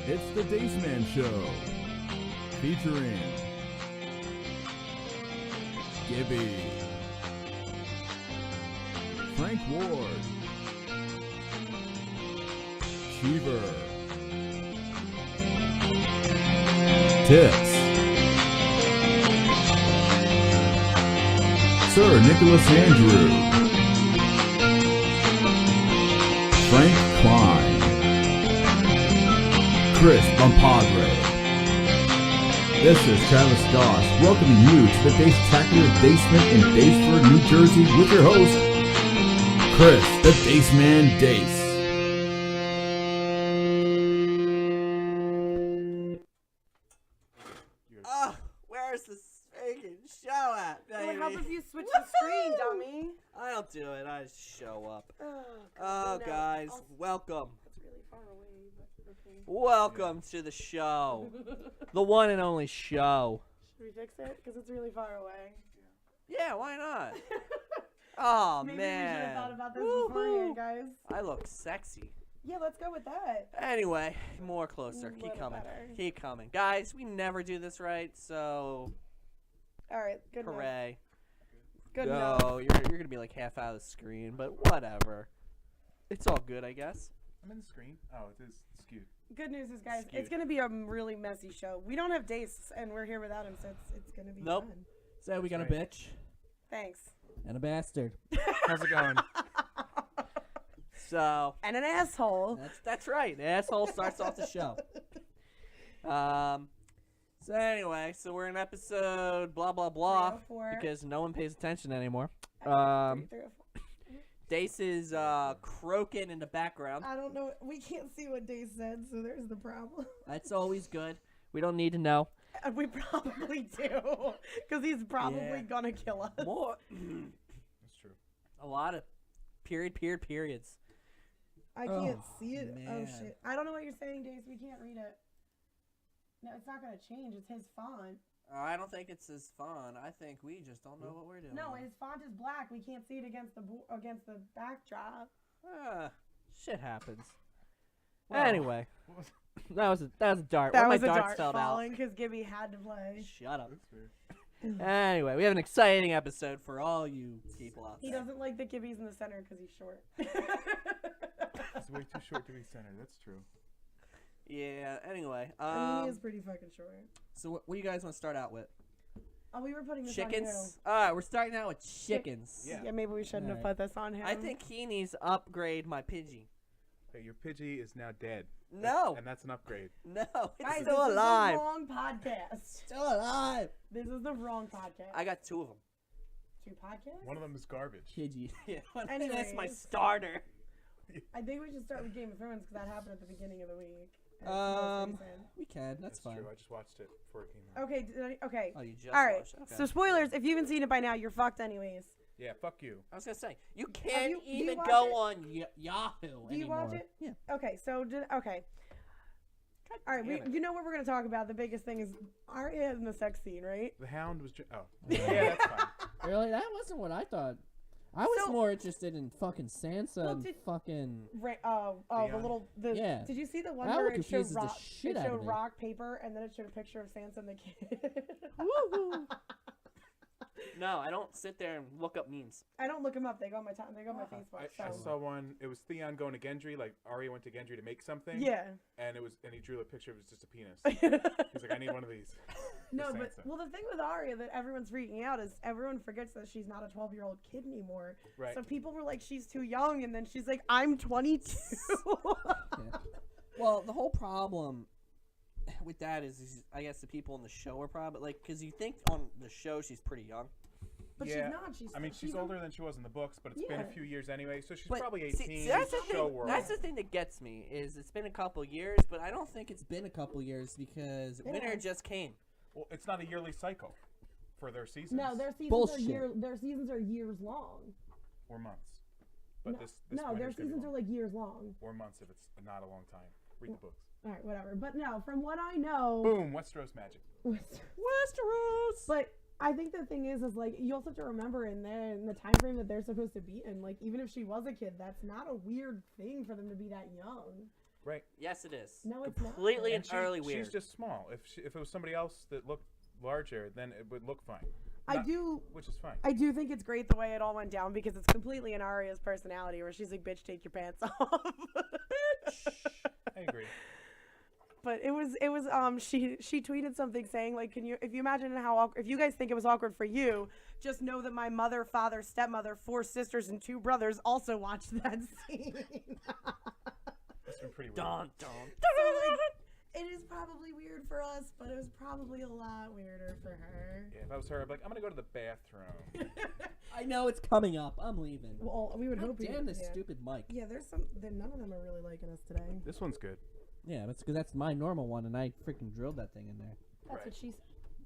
It's the Dace Man Show, featuring Gibby, Frank Ward, Cheever, Tips, Sir Nicholas Andrew, Frank Klein, Chris Bumpadre. This is Travis Goss welcoming you to the Dace-tacular basement in Daceford, New Jersey with your host, Chris, the Dace Man Dace. Where's the freaking show at, baby? It would help if you switch the screen, dummy. I don't do it. I just show up. Oh, Guys, welcome. That's really far away, but okay. Welcome to the show. The one and only show. Should we fix it? Because it's really far away. Yeah, why not? Oh, Maybe man. we should have thought about this beforehand, guys. I look sexy. Yeah, let's go with that. Anyway, more closer. Keep Little coming. better. Keep coming. Guys, we never do this right, so All right, good enough. hooray. Good No, enough. you're going to be like half out of the screen, but whatever. It's all good, I guess. I'm in the screen. Oh, it is skewed. Good news is, guys, Skewed. it's going to be a really messy show. We don't have Dace, and we're here without him, so it's going to be Nope. fun. So we got That's a right. bitch Thanks. and a bastard. How's it going? So, And an asshole. that's right. The asshole starts off the show. So anyway, so we're in episode blah blah blah 304. because no one pays attention anymore. 304. Dace is croaking in the background. I don't know. We can't see what Dace said, so there's the problem. That's always good. We don't need to know. We probably do, because he's probably Yeah. gonna kill us. More. That's true. A lot of periods. I can't Oh, see it. Oh man. shit! I don't know what you're saying, Dace. We can't read it. No, it's not gonna change. It's his font. I don't think it's as fun. I think we just don't know what we're doing. No, his font is black. We can't see it against the backdrop. Shit happens. Well, anyway, that was a dart. That One was of a my darts dart fell falling because Gibby had to play. out. Shut up. That's weird. Anyway, we have an exciting episode for all you people out He there. doesn't like that Gibby's in the center because he's short. It's way too short to be centered. That's true. Yeah. Anyway, I mean, he is pretty fucking short. so what do you guys want to start out with? Oh, we were putting this Chickens. All right, we're starting out with chickens. on him. Yeah. Yeah, maybe we shouldn't have Alright. put this on him. I think he needs to upgrade my Pidgey. Hey, your Pidgey is now dead. No, And that's an upgrade. no, it's Guys, still this alive. is the wrong podcast. Still alive. This is the wrong podcast. I got 2 of them. 2 podcasts? One of them is garbage. Pidgey. Yeah, that's my Anyways. starter. I think we should start with Game of Thrones because that happened at the beginning of the week. And it's the most recent. We can. That's That's fine. true. I just watched it before it came out. Okay, okay. Oh, you just All right. watched it? Okay. So spoilers, if you haven't seen it by now, you're fucked anyways. Yeah, fuck you. I was gonna say you can't do you even watch go it? on Yahoo Do you anymore. watch it? Yeah. Okay, so okay. All right, damn it. you know what we're gonna talk about. The biggest thing is Arya in the sex scene, right? The Hound was. Oh. Yeah, that's fine. Really? That wasn't what I thought. I was So- more interested in fucking Sansa Well, and did- fucking. The Theon. little Yeah. Did you see the one That where one it showed confuses the rock? shit It out of showed me. rock paper, and then it showed a picture of Sansa and the kid. No, I don't sit there and look up memes. I don't look them up. They go on my time. They go on my Facebook. I So. saw one. It was Theon going to Gendry. Like Arya went to Gendry to make something. Yeah. And he drew a picture. It was just a penis. He's like, I need one of these. No, For but Sansa. well, the thing with Arya that everyone's freaking out is everyone forgets that she's not a 12-year-old kid anymore. Right. So people were like, she's too young, and then she's like, I'm 22. Well, the whole problem with that is I guess the people in the show are probably like, because you think on the show she's pretty young. But Yeah. she's not. I mean, she's older than she was in the books, but it's been a Yeah. few years anyway, so she's But probably 18. see, that's the show thing. world. That's the thing that gets me is it's been a couple years, but I don't think it's been a couple years because Yeah. winter just came. Well, it's not a yearly cycle for their seasons. No, their seasons Bullshit. their seasons are years long. Or months. But No, this no, their winter's gonna be seasons are long. like years long. Or months if it's not a long time. Read the books. All right, whatever. But no, from what I know, Boom, Westeros magic. Westeros. but I think the thing is like you also have to remember in the time frame that they're supposed to be in. Like even if she was a kid, that's not a weird thing for them to be that young. Right. Yes, it is. No, it's completely not. and utterly weird. She's just small. If it was somebody else that looked larger, then it would look fine. Which is fine. I do think it's great the way it all went down because it's completely in Arya's personality where she's like, bitch, take your pants off. I agree. But it was she tweeted something saying like, if you imagine if you guys think it was awkward for you, just know that my mother, father, stepmother, 4 sisters, and 2 brothers also watched that scene. It's been pretty weird. Dun, dun, So, like, it is probably weird for us, but it was probably a lot weirder for her. Yeah, if I was her, I'd be like, I'm gonna go to the bathroom. I know it's coming up. I'm leaving. Well, we would hope. Damn this yeah. stupid mic. Yeah, none of them are really liking us today. This one's good. Yeah, that's because that's my normal one, and I freaking drilled that thing in there. That's what she said.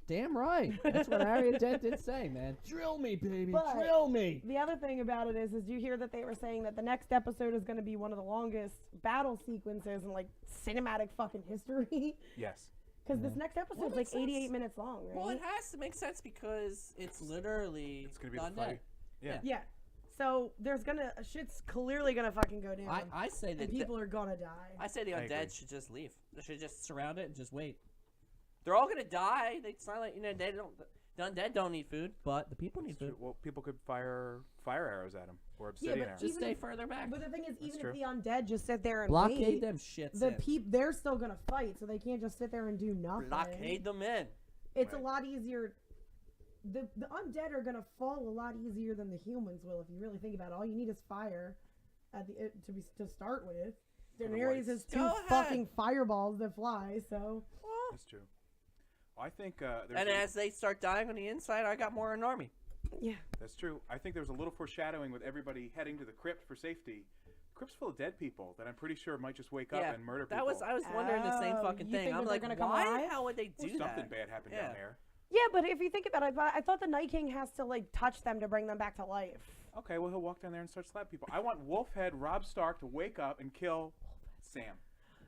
Damn right. That's what Harriet Dent did say, man. Drill me, baby. But Drill me. The other thing about it is you hear that they were saying that the next episode is going to be one of the longest battle sequences in like cinematic fucking history. Yes. Because this next episode is like 88 minutes long, right? Well, it has to make sense because it's literally It's gonna be done the fight. dead. Yeah. Yeah. So there's shit's clearly gonna fucking go down. I say that and people are gonna die. I say the I agree. undead should just leave. they should just surround it and just wait. They're all gonna die. It's not like they don't. The undead don't need food. But the people need food. Well, people could fire arrows at him or obsidian but arrows. Just even stay if- further back. But the thing is, even true. if the undead just sit there and Blockade wait, them shits the in. they're still gonna fight, so they can't just sit there and do nothing. Blockade them in. It's Right. a lot easier. The undead are gonna fall a lot easier than the humans will if you really think about it. All you need is fire at to start with. the Daenerys whites. has 2 Go ahead. fucking fireballs that fly, so That's true. Well, I think there's And as they start dying on the inside, I got more in army. yeah. that's true. I think there was a little foreshadowing with everybody heading to the crypt for safety. Crypt's full of dead people that I'm pretty sure might just wake up Yeah, and murder that people. was I was wondering the same Oh, fucking you thing. think I'm that like, they're gonna come why alive? the hell would they Well, do something that? bad happened Yeah. down there. Yeah, but if you think about it, I thought the Night King has to like touch them to bring them back to life. Okay, well he'll walk down there and start slapping people. I want Wolfhead Robb Stark to wake up and kill Sam.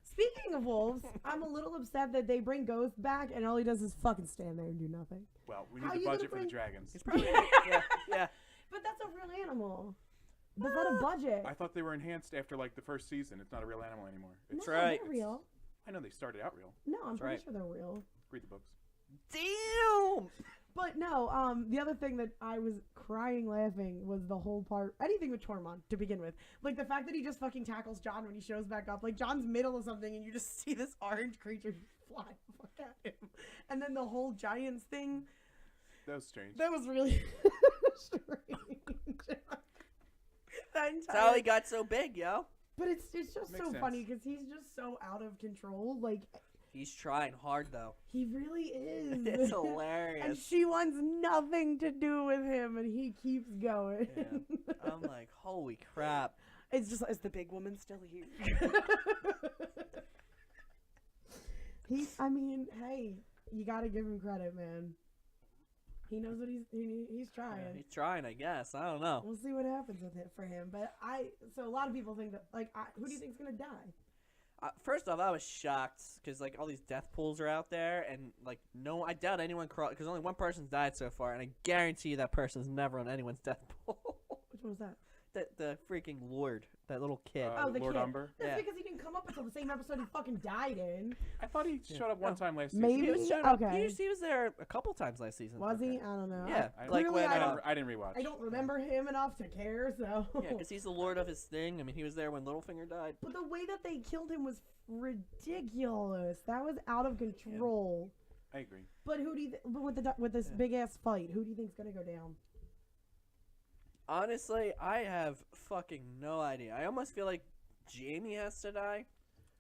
Speaking of wolves, I'm a little upset that they bring Ghost back and all he does is fucking stand there and do nothing. Well, we How need the you gonna budget for the bring- dragons. He's probably yeah. But that's a real animal. That's not a budget. I thought they were enhanced after like the first season. It's not a real animal anymore. It's, no, right. they're real. I know they started out real. No, I'm That's pretty right. sure they're real. Read the books. Damn. But no, the other thing that I was crying laughing was the whole part, anything with Tormund to begin with. Like the fact that he just fucking tackles Jon when he shows back up. Like Jon's middle of something and you just see this orange creature fly the fuck at him. And then the whole giants thing, That was strange. that was really strange. That That's how he entire, got so big, yo. but it's just Makes so sense. funny because he's just so out of control. Like He's trying hard though. he really is. It's And hilarious. she wants nothing to do with him, and he keeps going. Yeah. I'm like, holy crap. It's just, is the big woman still here? I mean, hey, you gotta give him credit, man. He knows what he's trying. Yeah, he's trying, I guess. I don't know. We'll see what happens with it for him. But so a lot of people think that, like, who do you think's gonna die? First off, I was shocked because like all these death pools are out there, and like no, I doubt anyone because only one person's died so far, and I guarantee you that person's never on anyone's death pool. Which one was that? The freaking Lord, that little kid. The Lord kid. Umber. That's Yeah. because he didn't come up until the same episode he fucking died in. I thought he showed up one time last Maybe. season. He was showing up. Okay. He was there a couple times last season. Was he? I don't know. Yeah, I, like Clearly when I didn't rewatch. I don't remember him enough to care, so. yeah, because he's the Lord of his thing. I mean, he was there when Littlefinger died. But the way that they killed him was ridiculous. That was out of control. I agree. But who do you? But with this big ass fight, who do you think's gonna go down? Honestly, I have fucking no idea. I almost feel like Jamie has to die.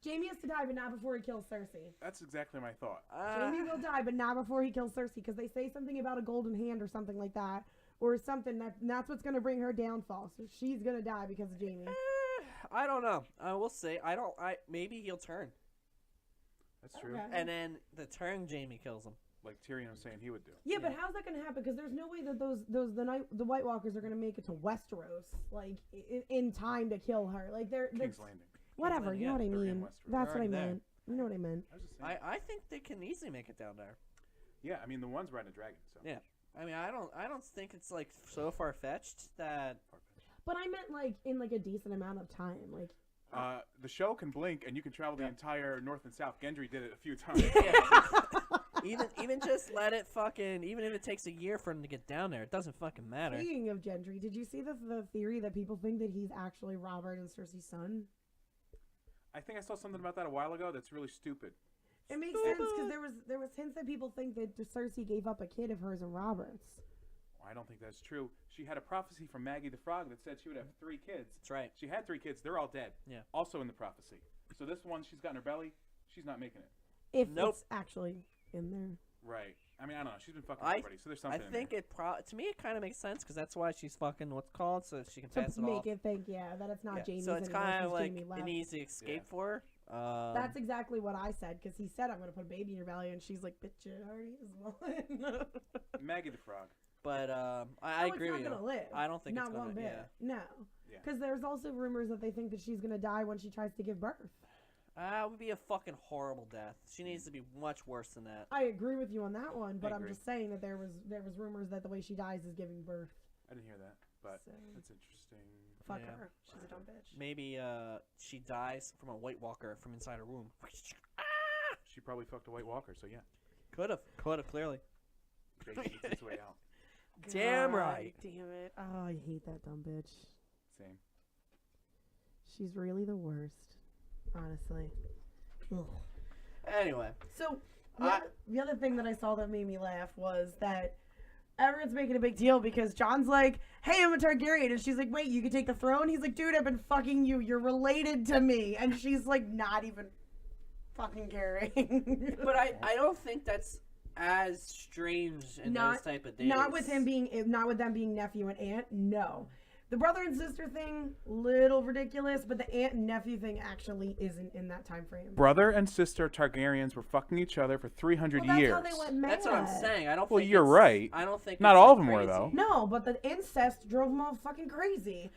Jamie has to die, but not before he kills Cersei. That's exactly my thought. Jamie will die, but not before he kills Cersei, because they say something about a golden hand or something like that, or something that's what's gonna bring her downfall. So she's gonna die because of Jamie. I don't know. We'll see. Maybe he'll turn, That's true. Okay. and then the turn Jamie kills him. Like Tyrion was saying he would do. Yeah, but how's that gonna happen? Because there's no way that the White Walkers are gonna make it to Westeros, like in time to kill her. Like they're King's Landing. whatever. Landing, You know what I they're in mean? Westeros. That's They're what I already there. meant. You know what I meant. I was just saying. I think they can easily make it down there. Yeah, I mean the one's riding a dragon. So. Yeah. I mean, I don't think it's like so far fetched that. But I meant like in like a decent amount of time. Like The show can blink, and you can travel the entire north and south. Gendry did it a few times. Even just let it fucking. Even if it takes a year for him to get down there, it doesn't fucking matter. Speaking of Gendry, did you see the theory that people think that he's actually Robert and Cersei's son? I think I saw something about that a while ago that's really stupid. It makes sense because there was hints that people think that Cersei gave up a kid of hers and Robert's. I don't think that's true. She had a prophecy from Maggie the Frog that said she would have 3 kids. That's right. She had 3 kids. They're all dead. Yeah. Also in the prophecy. So this one she's got in her belly, she's not making it. If Nope. it's actually in there. Right. I mean, I don't know. She's been fucking everybody, so there's something I think to me it kind of makes sense because that's why she's fucking what's called so she can pass To it make off. it think, that it's not Jamie's So it's anymore, kind of it's like Jamie left. an easy escape for her. That's exactly what I said because he said I'm gonna put a baby in your belly and she's like, bitch, it already is one. Maggie the Frog. But I agree with it's you. not gonna live. I don't think not it's gonna. one bit. Yeah. No. Yeah. Because there's also rumors that they think that she's gonna die when she tries to give birth. It would be a fucking horrible death. She needs to be much worse than that. I agree with you on that one, but I'm agree. just saying that there was rumors that the way she dies is giving birth. I didn't hear that, but So- that's interesting. Fuck Yeah. her. She's a dumb bitch. Maybe she dies from a White Walker from inside her womb. She probably fucked a White Walker, so yeah. Could have clearly. Jason eats its way out. Damn God right. Damn it. Oh, I hate that dumb bitch. Same. She's really the worst. Honestly. Ugh. Anyway, So, the other thing that I saw that made me laugh was that everyone's making a big deal because John's like, hey, I'm a Targaryen. And she's like, wait, you can take the throne? He's like, dude, I've been fucking you. You're related to me. And she's like, not even fucking caring. but I don't think that's as strange in those type of days. Not with them being nephew and aunt. No. The brother and sister thing, little ridiculous, but the aunt and nephew thing actually isn't in that time frame. Brother and sister Targaryens were fucking each other for 300 Well, years. that's how they went mad. That's what I'm saying. I don't. Well, think you're right. I don't think Not it's, all like, of them were, crazy. though. No, but the incest drove them all fucking crazy.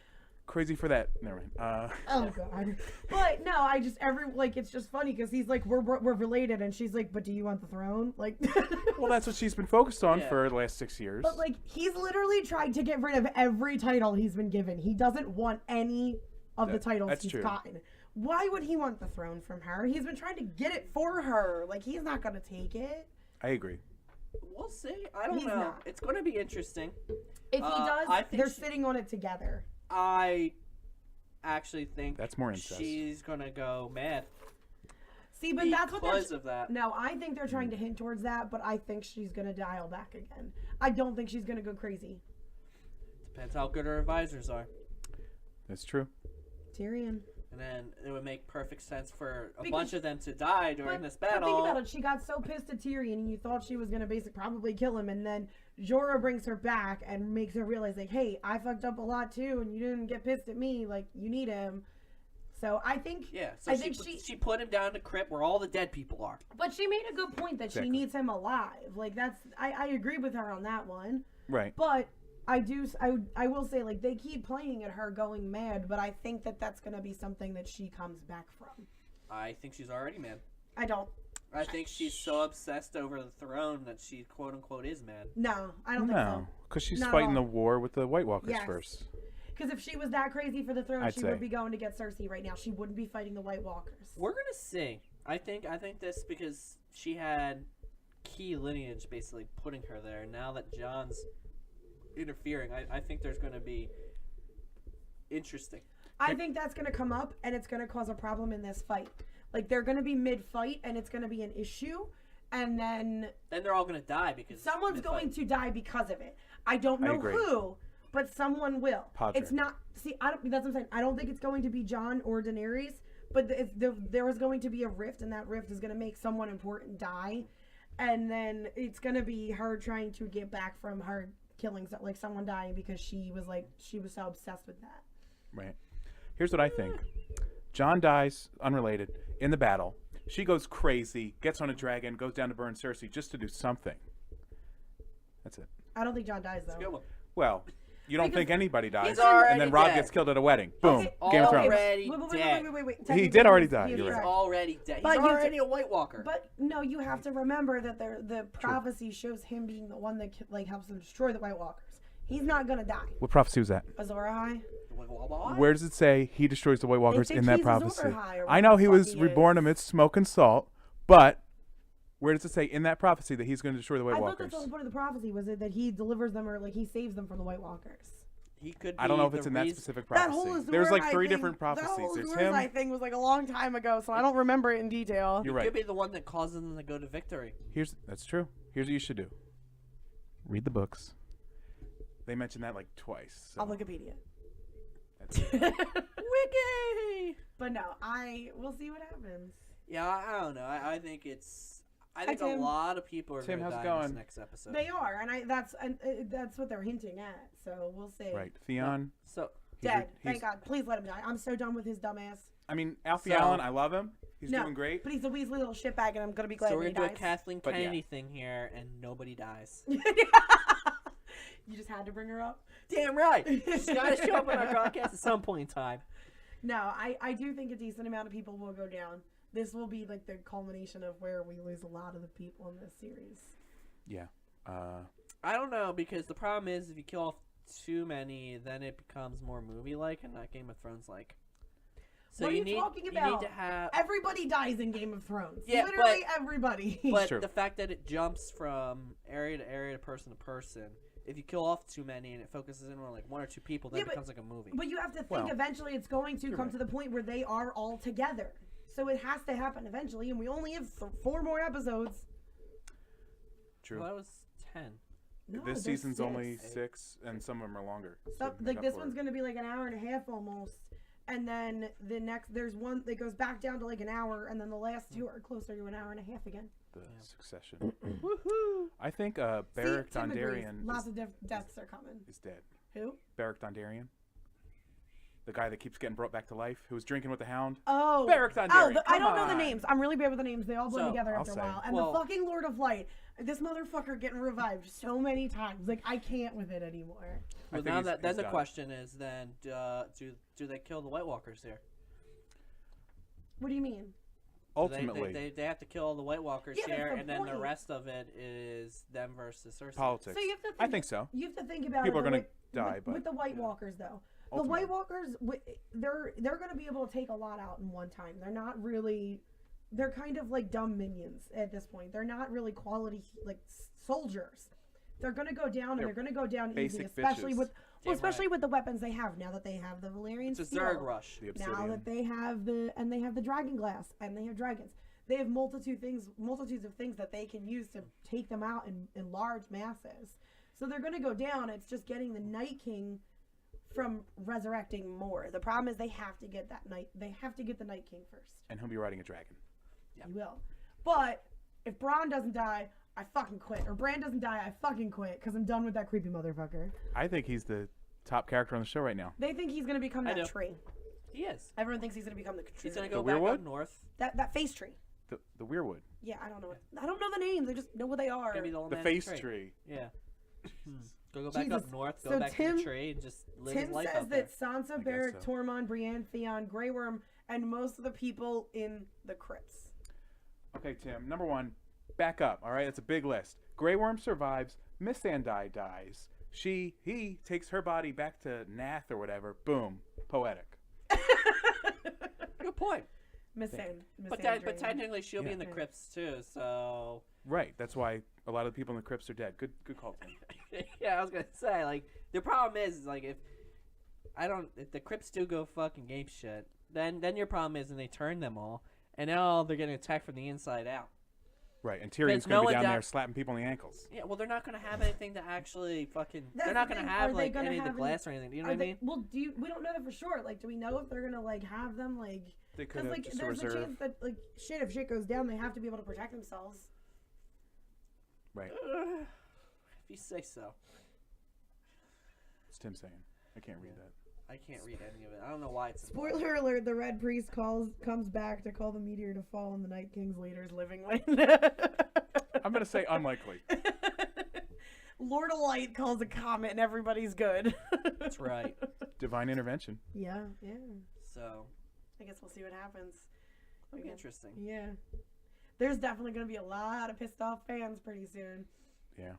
Crazy for that. Never mind. Oh god. But no, it's just funny because he's like, we're related, and she's like, but do you want the throne? Like. Well, that's what she's been focused on Yeah. for the last 6 years. But like, he's literally tried to get rid of every title he's been given. He doesn't want any of the titles that's he's true. gotten. Why would he want the throne from her? He's been trying to get it for her. Like, he's not gonna take it. I agree. We'll see. I don't He's know. not. It's going to be interesting. If he does, I think they're sitting on it together. I actually think That's more incest. she's going to go mad. See, but that's what they're. Because of that. No, I think they're trying to hint towards that, but I think she's gonna dial back again. I don't think she's gonna go crazy. Depends how good her advisors are. That's true. Tyrion. And then it would make perfect sense for a Because- bunch of them to die during this battle. But think about it. She got so pissed at Tyrion, and you thought she was gonna probably kill him, and then Jorah brings her back and makes her realize, like, hey, I fucked up a lot too, and you didn't get pissed at me. Like, you need him. So I think. Yeah, so I think she put him down to crypt where all the dead people are. But she made a good point that she Exactly. needs him alive. Like, I agree with her on that one. Right. But I will say, like, they keep playing at her going mad, but I think that that's going to be something that she comes back from. I think she's already mad. I don't. I think she's so obsessed over the throne that she quote unquote is mad. No, I don't think No, so. because she's Not at fighting all. the war with the White Walkers Yes. first. Because if she was that crazy for the throne, I'd she say. would be going to get Cersei right now. She wouldn't be fighting the White Walkers. We're gonna see. I think this because she had key lineage basically putting her there. Now that John's interfering, I think there's gonna be interesting. I think that's going to come up, and it's going to cause a problem in this fight. Like, they're going to be mid-fight, and it's going to be an issue, and then Then they're all gonna die because someone's mid-fight. going to die because of it. I don't I know agree. who, but someone will. Padre. It's not. See, that's what I'm saying. I don't think it's going to be Jon or Daenerys, but there is going to be a rift, and that rift is going to make someone important die, and then it's going to be her trying to get back from her killing, like someone dying because she was so obsessed with that. Right. Here's what I think. Jon dies, unrelated, in the battle. She goes crazy, gets on a dragon, goes down to burn Cersei just to do something. That's it. I don't think Jon dies though. Good one. Well, you don't Because think anybody dies, he's and already then Rob dead. gets killed at a wedding. Boom. Okay, Game of Thrones. already dead. Wait. He Technically, did already he's- die, he's you're He's right. already dead. But He's you already a White Walker. But no, you have to remember that the prophecy shows him being the one that helps them destroy the White Walkers. He's not gonna die. What prophecy was that? Azor Ahai. What? Where does it say he destroys the White Walkers think in that he's a prophecy? Zorhai or I know whatever he the was fuck he reborn is. amidst smoke and salt, but where does it say in that prophecy that he's going to destroy the White I thought Walkers? that's the whole point of the prophecy was it that he delivers them or like he saves them from the White Walkers. He could. I don't be know if the it's in that reason- specific That prophecy. whole There's like Zorhai 3 thing- different That prophecies. whole There's Zorhai him. thing was like a long time ago, so I don't remember it in detail. You're He right. could be the one that causes them to go to victory. That's true. Here's what you should do. Read the books. They mentioned that like twice. So On Wikipedia. that's it. Wiki. But no, we'll see what happens. Yeah, I don't know. I think it's. I think a Tim. lot of people are Tim, going to how's die it in this going? next episode. They are, and that's what they're hinting at. So we'll see. Right. Theon. So he's Dead. he's- Thank God. Please let him die. I'm so done with his dumbass. I mean, Alfie So- Allen, I love him. He's No, doing great. but he's a Weasley little shitbag, and I'm gonna be glad we're when he gonna do a dies. Kathleen But yeah. Kennedy thing here, and nobody dies. You just had to bring her up. Damn right. She's got to show up on our broadcast at some point in time. No, I do think a decent amount of people will go down. This will be like the culmination of where we lose a lot of the people in this series. Yeah. I don't know, because the problem is if you kill off too many, then it becomes more movie-like and not Game of Thrones-like. So What are you you need talking you need about? to have. Everybody dies in Game of Thrones. Yeah, Literally everybody. But True. the fact that it jumps from area to area, person to person, if you kill off too many and it focuses in on like 1 or 2 people, then Yeah, it becomes like a movie. But you have to think Well, eventually it's going to you're come right. to the point where they are all together. So it has to happen eventually, and we only have 4 more episodes. True. Well, that was 10. No, This there's season's 6. only 6, and some of them are longer. So, to make like up this for one's it. gonna be like an hour and a half almost, and then the next there's one that goes back down to like an hour, and then the last 2 are closer to an hour and a half again. The succession. Woohoo! I think See, Beric Tim agrees. Dondarrion Lots of deaths are coming. is dead. Who? Beric Dondarrion. The guy that keeps getting brought back to life, who was drinking with the Hound. Oh, Beric Dondarrion. I don't come know the on. names. I'm really bad with the names. They all blend So, together I'll after a say. while. And Well- the fucking Lord of Light, this motherfucker getting revived so many times. Like I can't with it anymore. Well, think now he's- that then he's the done. question is then do they kill the White Walkers here? What do you mean? Ultimately, they have to kill the White Walkers Yeah, that's here, the and then the point. rest of it is them versus Cersei. politics. So you have to I think so. You have to think about People it are the gonna way- die, with, but with the White yeah. Walkers though. The Ultimately. White Walkers, they're going to be able to take a lot out in one time. They're not really, they're kind of like dumb minions at this point. They're not really quality like soldiers. They're going to go down, and They're they're going to go down easy, basic especially bitches. with, Damn especially with the weapons they have now that they have the Valerian It's a steel. Zerg rush. The Now obsidian. that they have they have the dragon glass, and they have dragons. They have multitudes of things that they can use to take them out in large masses. So they're going to go down. It's just getting the Night King from resurrecting more. The problem is they have to get the Night King first. And he'll be riding a dragon. He will. But if Bronn doesn't die, I fucking quit. Or Bran doesn't die, I fucking quit because I'm done with that creepy motherfucker. I think he's the top character on the show right now. They think he's going to become I that do. tree. He is. Everyone thinks he's going to become the tree. He's gonna The go back Weirwood? up north. That face tree. The Weirwood. Yeah, I don't know the names. I just know what they are. Gonna be the old The man face tree. tree. Yeah. Go back Jesus. up north. Go So back to Tim- the tree and just live his Tim life says out there. that Sansa, I guess Beric, so. Tormund, Brienne, Theon, Grey Worm, and most of the people in the crypts. Okay, Tim. Number 1, back up. All right, that's a big list. Grey Worm survives. Miss Sandai dies. He takes her body back to Nath or whatever. Boom. Poetic. Good point. Miss Thank Sand. Miss But Sandrian. technically she'll be Yeah. in the Yeah. crypts too. So Right. That's why a lot of the people in the crypts are dead. Good call, Tim. yeah, I was gonna say like the problem is like if the crypts do go fucking game shit, then your problem is and they turn them all, and now they're getting attacked from the inside out. Right. And Tyrion's There's going to no be down doubt- there slapping people in the ankles. Yeah, well they're not gonna have anything to actually fucking. That's They're not the gonna thing. have Are they like gonna any of the have glass or anything. You know Are what I mean? Well, we don't know that for sure. Like, do we know if they're gonna like have them like? They could Because have like, just a there's a reserve. chance that like if shit goes down, they have to be able to protect themselves. Right. If you say so. It's Tim saying. I can't read that. I can't read any of it. I don't know why it's. Spoiler alert: the Red Priest comes back to call the meteor to fall on the Night King's leader's living land. I'm going to say unlikely. Lord of Light calls a comet and everybody's good. That's right. Divine intervention. Yeah. So I guess we'll see what happens. it'll be Okay. interesting. Yeah. There's definitely going to be a lot of pissed off fans pretty soon. Yeah.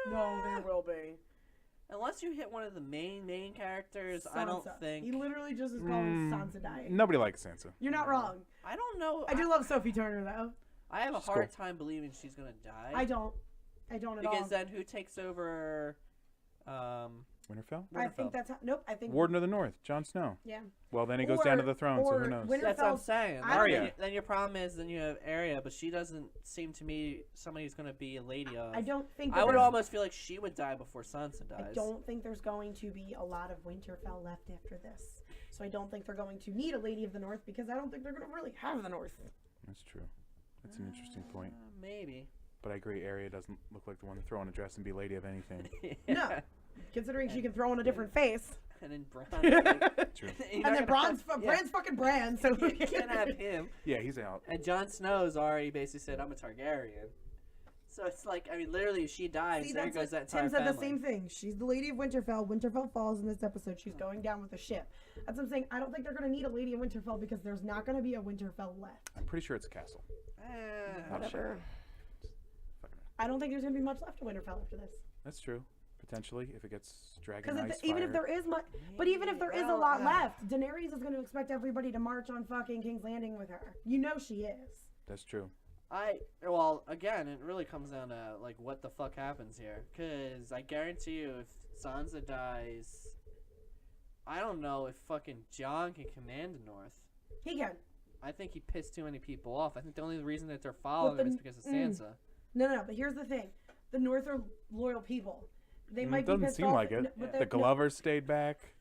No, there will be. unless you hit one of the main characters, I don't Sansa. think. He literally just is called Sansa dying. Nobody likes Sansa. You're not wrong. I don't know. I do love Sophie Turner though. I have a She's hard cool. time believing she's gonna die. I don't at all. Because then who takes over? Winterfell? I think that's nope. I think Warden of the North, Jon Snow. Yeah. Well, then he goes down to the throne, so or who knows? That's what I'm Winterfell's- saying. I don't Arya. think- Then your problem is then you have Arya, but she doesn't seem to me somebody who's gonna be a lady of. I don't think. I would there's- almost feel like she would die before Sansa dies. I don't think there's going to be a lot of Winterfell left after this. So I don't think they're going to need a Lady of the North because I don't think they're going to really have the North. That's true. That's an interesting point. Maybe. But I agree, Arya doesn't look like the one to throw on a dress and be lady of anything. No. Considering she can throw on a different face. And then Bronn. Like, True. you're And not then gonna Bran's fucking Bran, so have- you can't have him. Yeah, he's out. And Jon Snow's already basically said, "I'm a Targaryen." So it's like, I mean, literally, if she dies, See, there that's goes what that entire Tim said family. the same thing. She's the Lady of Winterfell. Winterfell falls in this episode. She's going down with a ship. That's what I'm saying. I don't think they're going to need a Lady of Winterfell because there's not going to be a Winterfell left. I'm pretty sure it's a castle. Whatever. Fucking right. I don't think there's going to be much left of Winterfell after this. That's true. Potentially, if it gets dragon Because ice even if fire. there is much, but even if there is a Well, lot left, Daenerys is going to expect everybody to march on fucking King's Landing with her. You know she is. That's true. Well, again, it really comes down to like what the fuck happens here. Because I guarantee you, if Sansa dies, I don't know if fucking Jon can command the North. He can. I think he pissed too many people off. I think the only reason that they're following But him the- is because of Sansa. No. But here's the thing: the North are loyal people. They might It doesn't be pissed seem off, like it. but The they're- Glovers stayed back.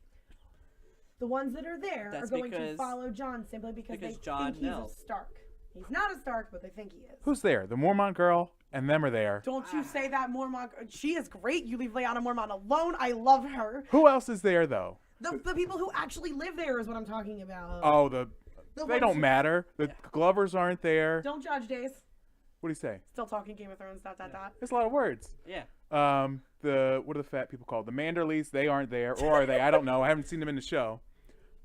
The ones that are there That's are going to because- follow Jon simply because they Jon think he's knows. a Stark. He's not a Stark, but they think he is. Who's there? The Mormont girl and them are there. Don't you say that, Mormont. She is great. You leave Lyanna Mormont alone. I love her. Who else is there though? The people who actually live there is what I'm talking about. Oh, The they ones don't who- matter. The Glovers aren't there. Don't judge, Dace. What do you say? Still talking Game of Thrones. ... There's a lot of words. Yeah. What are the fat people called? The Manderleys. They aren't there, or are they? I don't know. I haven't seen them in the show.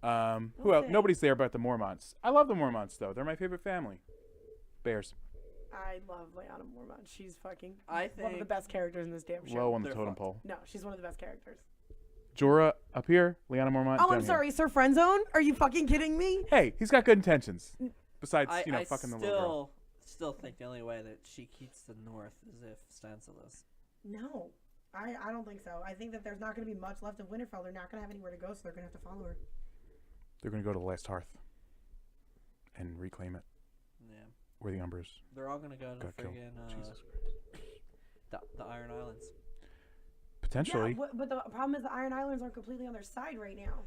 Who else? Okay. Nobody's there but the Mormonts. I love the Mormonts though. They're my favorite family. Bears. I love Lyanna Mormont. She's fucking I one of the think- best characters in this damn show. Low on the They're totem fucked. pole. No, she's one of the best characters. Jorah up here. Lyanna Mormont. Oh, down I'm here. sorry, Sir Friendzone? Are you fucking kidding me? Hey, he's got good intentions. Besides, I fucking the little girl. still think the only way that she keeps the North is if Sansa does. No. I don't think so. I think that there's not going to be much left of Winterfell. They're not going to have anywhere to go, so they're going to have to follow her. They're gonna go to the last hearth and reclaim it, Yeah. where the Umbers They're all gonna go to got killed. friggin' Jesus. the Iron Islands. Potentially. Yeah, but the problem is the Iron Islands are completely on their side right now.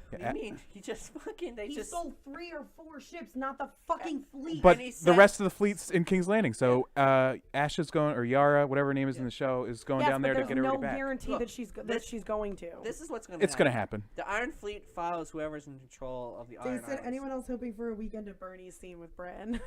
What do Yeah, you mean? He just fucking He just stole 3 or 4 ships, not the fucking fleet. But And he the said- rest of the fleet's in King's Landing. So Asha's going, or Yara, whatever her name is in the show, is going yes, down but there to there's get no everybody back. guarantee Look, that she's this- going to. This is what's gonna. It's gonna happen. The Iron Fleet follows whoever's in control of the Iron They said Islands. anyone else hoping for a weekend at Bernie's scene with Bran.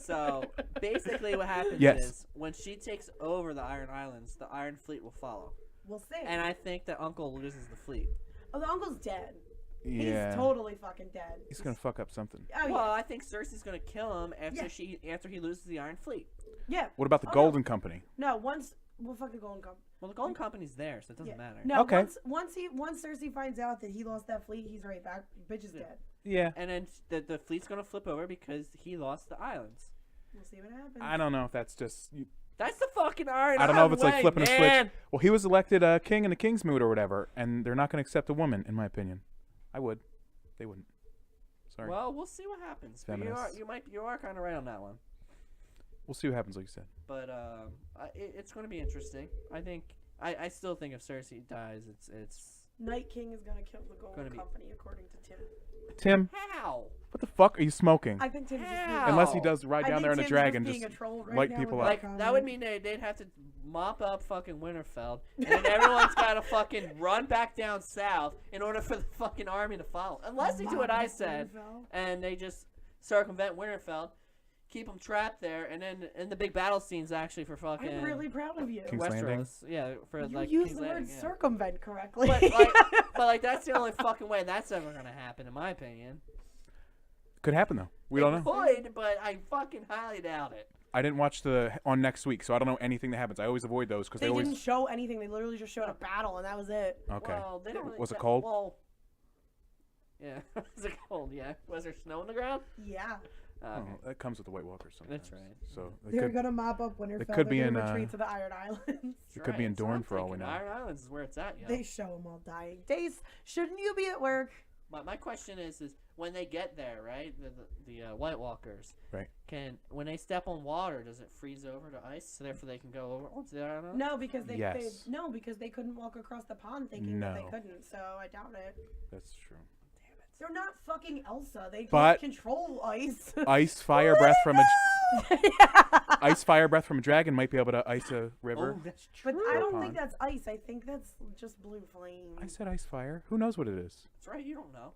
So basically, what happens Yes. is when she takes over the Iron Islands, the Iron Fleet will follow, we'll see. and I think that Uncle loses the fleet. Oh, the uncle's dead. Yeah. He's totally fucking dead. He's gonna fuck up something. Oh, Well, yeah. I think Cersei's gonna kill him after he loses the Iron Fleet. Yeah. What about the Oh, no. Golden Company? No, well, fuck the Golden Company. Well, the Golden Company's there, so it doesn't matter. No, Okay. once Cersei finds out that he lost that fleet, he's right back. Bitch is dead. Yeah. And then the fleet's gonna flip over because he lost the islands. We'll see what happens. I don't know if that's just. That's the fucking Iron I don't know if Island it's like way, flipping a man. switch. Well, he was elected king in a king's mood or whatever, and they're not gonna accept a woman, in my opinion. I would. They wouldn't. Sorry. Well, we'll see what happens. But Feminists. you are kind of right on that one. We'll see what happens, like you said. But it's going to be interesting. I still think if Cersei dies, it's Night King is gonna kill the Golden Gonna be- Company, according to Tim. Tim, how. what the fuck are you smoking? I think Tim's just How? being, Unless he does ride I down think there on a Tim's dragon, just just being a troll right light now people with up. that Like that would comment. mean they'd have to mop up fucking Winterfell, and then everyone's got to fucking run back down south in order for the fucking army to follow. Unless they do what I said, and they just circumvent Winterfell, keep them trapped there, and then in the big battle scenes actually for fucking I'm really proud of you. King's Landing? Westeros, yeah, for You like use King's the word Landing, yeah. circumvent correctly. But that's the only fucking way that's ever gonna happen, in my opinion. Could happen though. We don't know. Could, but I fucking highly doubt it. I didn't watch the on next week, so I don't know anything that happens. I always avoid those because They they always. didn't show anything. They literally just showed a battle, and that was it. Okay. Well, they don't really Was it show- cold? Well, yeah. Was it cold? Yeah. Was there snow on the ground? Yeah. Oh, Okay. that comes with the White Walkers sometimes. That's right. So it They're could, gonna mop up Winterfell. it could be They're in, gonna retreat to the Iron Islands. it could be in That's what Dorne I'm for all we thinking. know. Iron Islands is where it's at, yo. They show them all dying. Dace, shouldn't you be at work? My question is when they get there, right? The White Walkers. Right. When they step on water, does it freeze over to ice? So therefore they can go over onto the island? No, because they, Yes. because they couldn't walk across the pond thinking that No. they couldn't. So I doubt it. That's true. They're not fucking Elsa. They But- can't control ice. Ice fire breath from a Yeah. ice fire breath from a dragon might be able to ice a river. Oh, that's true. But I don't Pond. think that's ice. I think that's just blue flame. I said ice fire. Who knows what it is? That's right. You don't know.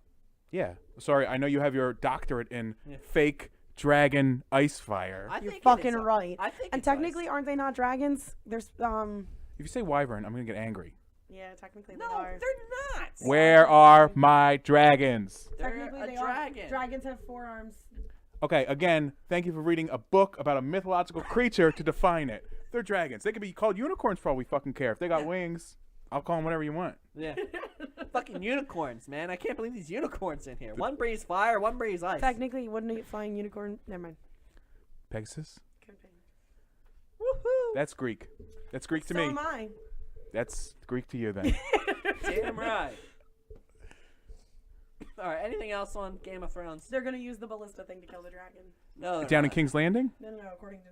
Yeah. Sorry, I know you have your doctorate in Yeah. fake dragon ice fire. I You're think fucking it is, right. I think And it's technically, ice. aren't they not dragons? There's If you say wyvern, I'm gonna get angry. Yeah, technically they No, are. they're not. Where are my dragons? They're Technically a they dragon. are. Dragons have forearms. Okay, again, thank you for reading a book about a mythological creature to define it. They're dragons. They could be called unicorns for all we fucking care. If they got wings, I'll call them whatever you want. Yeah. Fucking unicorns, man. I can't believe these unicorns in here. One breathes fire, one breathes ice. Technically, wouldn't a flying unicorn? Never mind. Pegasus? Could be. Woohoo. That's Greek. That's Greek to So me. am I. That's Greek to you then. Damn right. Alright, anything else on Game of Thrones? They're gonna use the ballista thing to kill the dragon. No. they're Down in not. King's Landing? No, according to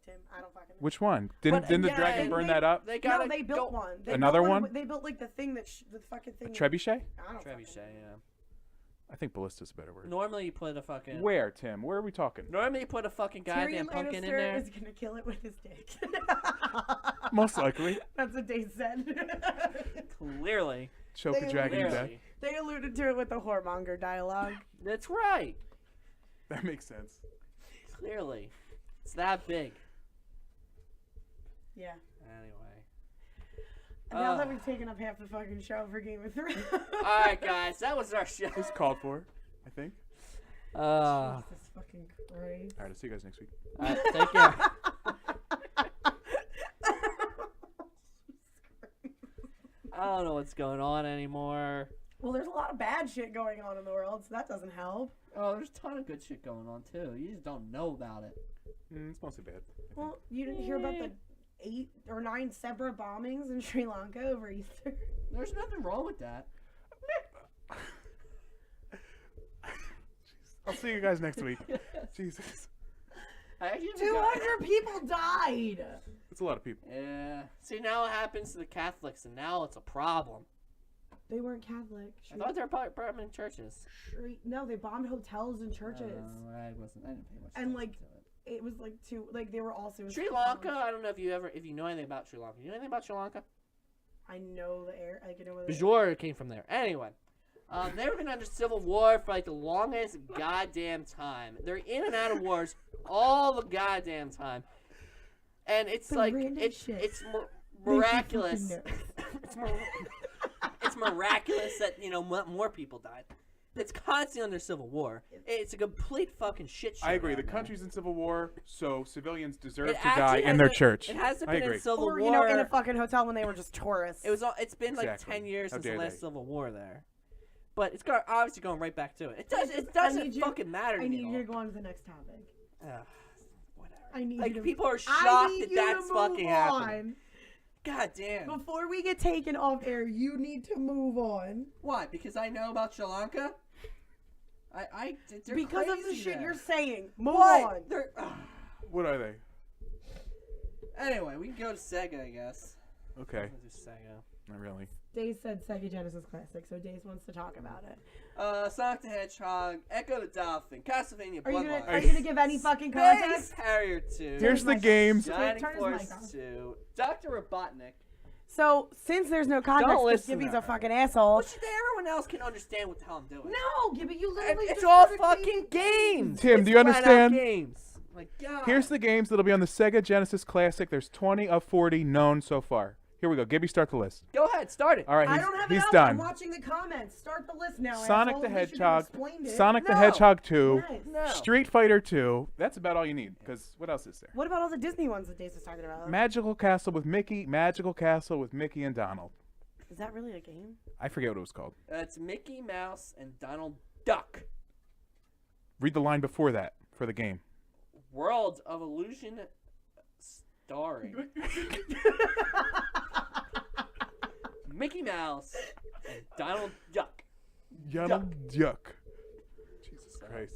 Tim, I don't fucking know. Which one? Didn't the yeah, dragon and burn they- that up? They No, gotta they built go. one. They Another built one? They built like the thing that the fucking thing. Trebuchet? I don't fucking Trebuchet, know. yeah. I think ballista's a better word. Normally you put a fucking. Where, Tim? Where are we talking? Normally you put a fucking goddamn Tyrion pumpkin in Lannister there. is gonna kill it with his dick. Most likely. That's what they said. Clearly. Choke a They dragon to death. Clearly. They alluded to it with the whoremonger dialogue. That's right. That makes sense. Clearly. It's that big. Yeah. Anyway. And now that we've taken up half the fucking show for Game of Thrones. Alright, guys. That was our show. It's called for, I think. Jesus fucking Christ. All right, I'll see you guys next week. Alright, take care. I don't know what's going on anymore. Well, there's a lot of bad shit going on in the world, so that doesn't help. Oh, there's a ton of good shit going on too. You just don't know about it. It's mostly bad. Well, you didn't hear about the 8 or 9 separate bombings in Sri Lanka over Easter? There's nothing wrong with that. I'll see you guys next week. Jesus. I actually haven't 200 people died! It's a lot of people. Yeah. See, now it happens to the Catholics, and now it's a problem. They weren't Catholic. I thought they were permanent churches. No, they bombed hotels and churches. I didn't pay much And, attention like, to it. It was like they were also Sri Lanka. I don't know if you know anything about Sri Lanka. You know anything about Sri Lanka? I know the air. Like, I know where the Bajor came from there. Anyway, they've been under civil war for like the longest goddamn time. They're in and out of wars all the goddamn time, and it's The like random it's shit. it's Makes me miraculous. fucking It's miraculous that more people died. It's constantly under civil war. It's a complete fucking shit show. I agree. right The now. country's in civil war, so civilians deserve It to die actually in their hasn't- church. It hasn't I been agree. in civil or, war. in a fucking hotel when they were just tourists. It's been like Exactly. 10 years How since the dare last they. civil war there. But it's obviously going right back to it. It need doesn't you- fucking matter I need anymore. you to go on to the next topic. Whatever. I need Like you to people are I shocked need that you to that's move fucking happening. on. God damn. Before we get taken off air, you need to move on. Why? Because I know about Sri Lanka? They're Because of the crazy shit there. you're saying. Move What? on. They're, What are they? Anyway, we can go to Sega, I guess. Okay. We'll do Sega. Not really. Daze said Sega Genesis Classic, so Daze wants to talk about it. Sonic the Hedgehog, Echo the Dolphin, Castlevania Are you Bloodline. gonna give any fucking Space context? Harrier 2. Here's the my- games. Shining Turn his Force mic on. 2. Dr. Robotnik. So, since there's no context, Don't because listen Gibby's to a her. fucking asshole. Well, everyone else can understand what the hell I'm doing. No, Gibby, you literally It's just all started fucking games. Tim, do you It's flat out understand? Games. Like, God. Here's the games that'll be on the Sega Genesis Classic. There's 20 of 40 known so far. Here we go. Gibby, start the list. Go ahead, start it. All right, I don't have he's it up. done. I'm watching the comments. Start the list now. Sonic asshole. the You should have Hedgehog, explained it. Sonic the No. Hedgehog 2, Nice. No. Street Fighter 2. That's about all you need. Because what else is there? What about all the Disney ones that Dace was talking about? Magical Castle with Mickey and Donald. Is that really a game? I forget what it was called. It's Mickey Mouse and Donald Duck. Read the line before that for the game. Worlds of Illusion starring Mickey Mouse and Donald Duck. Donald Duck. Jesus Christ.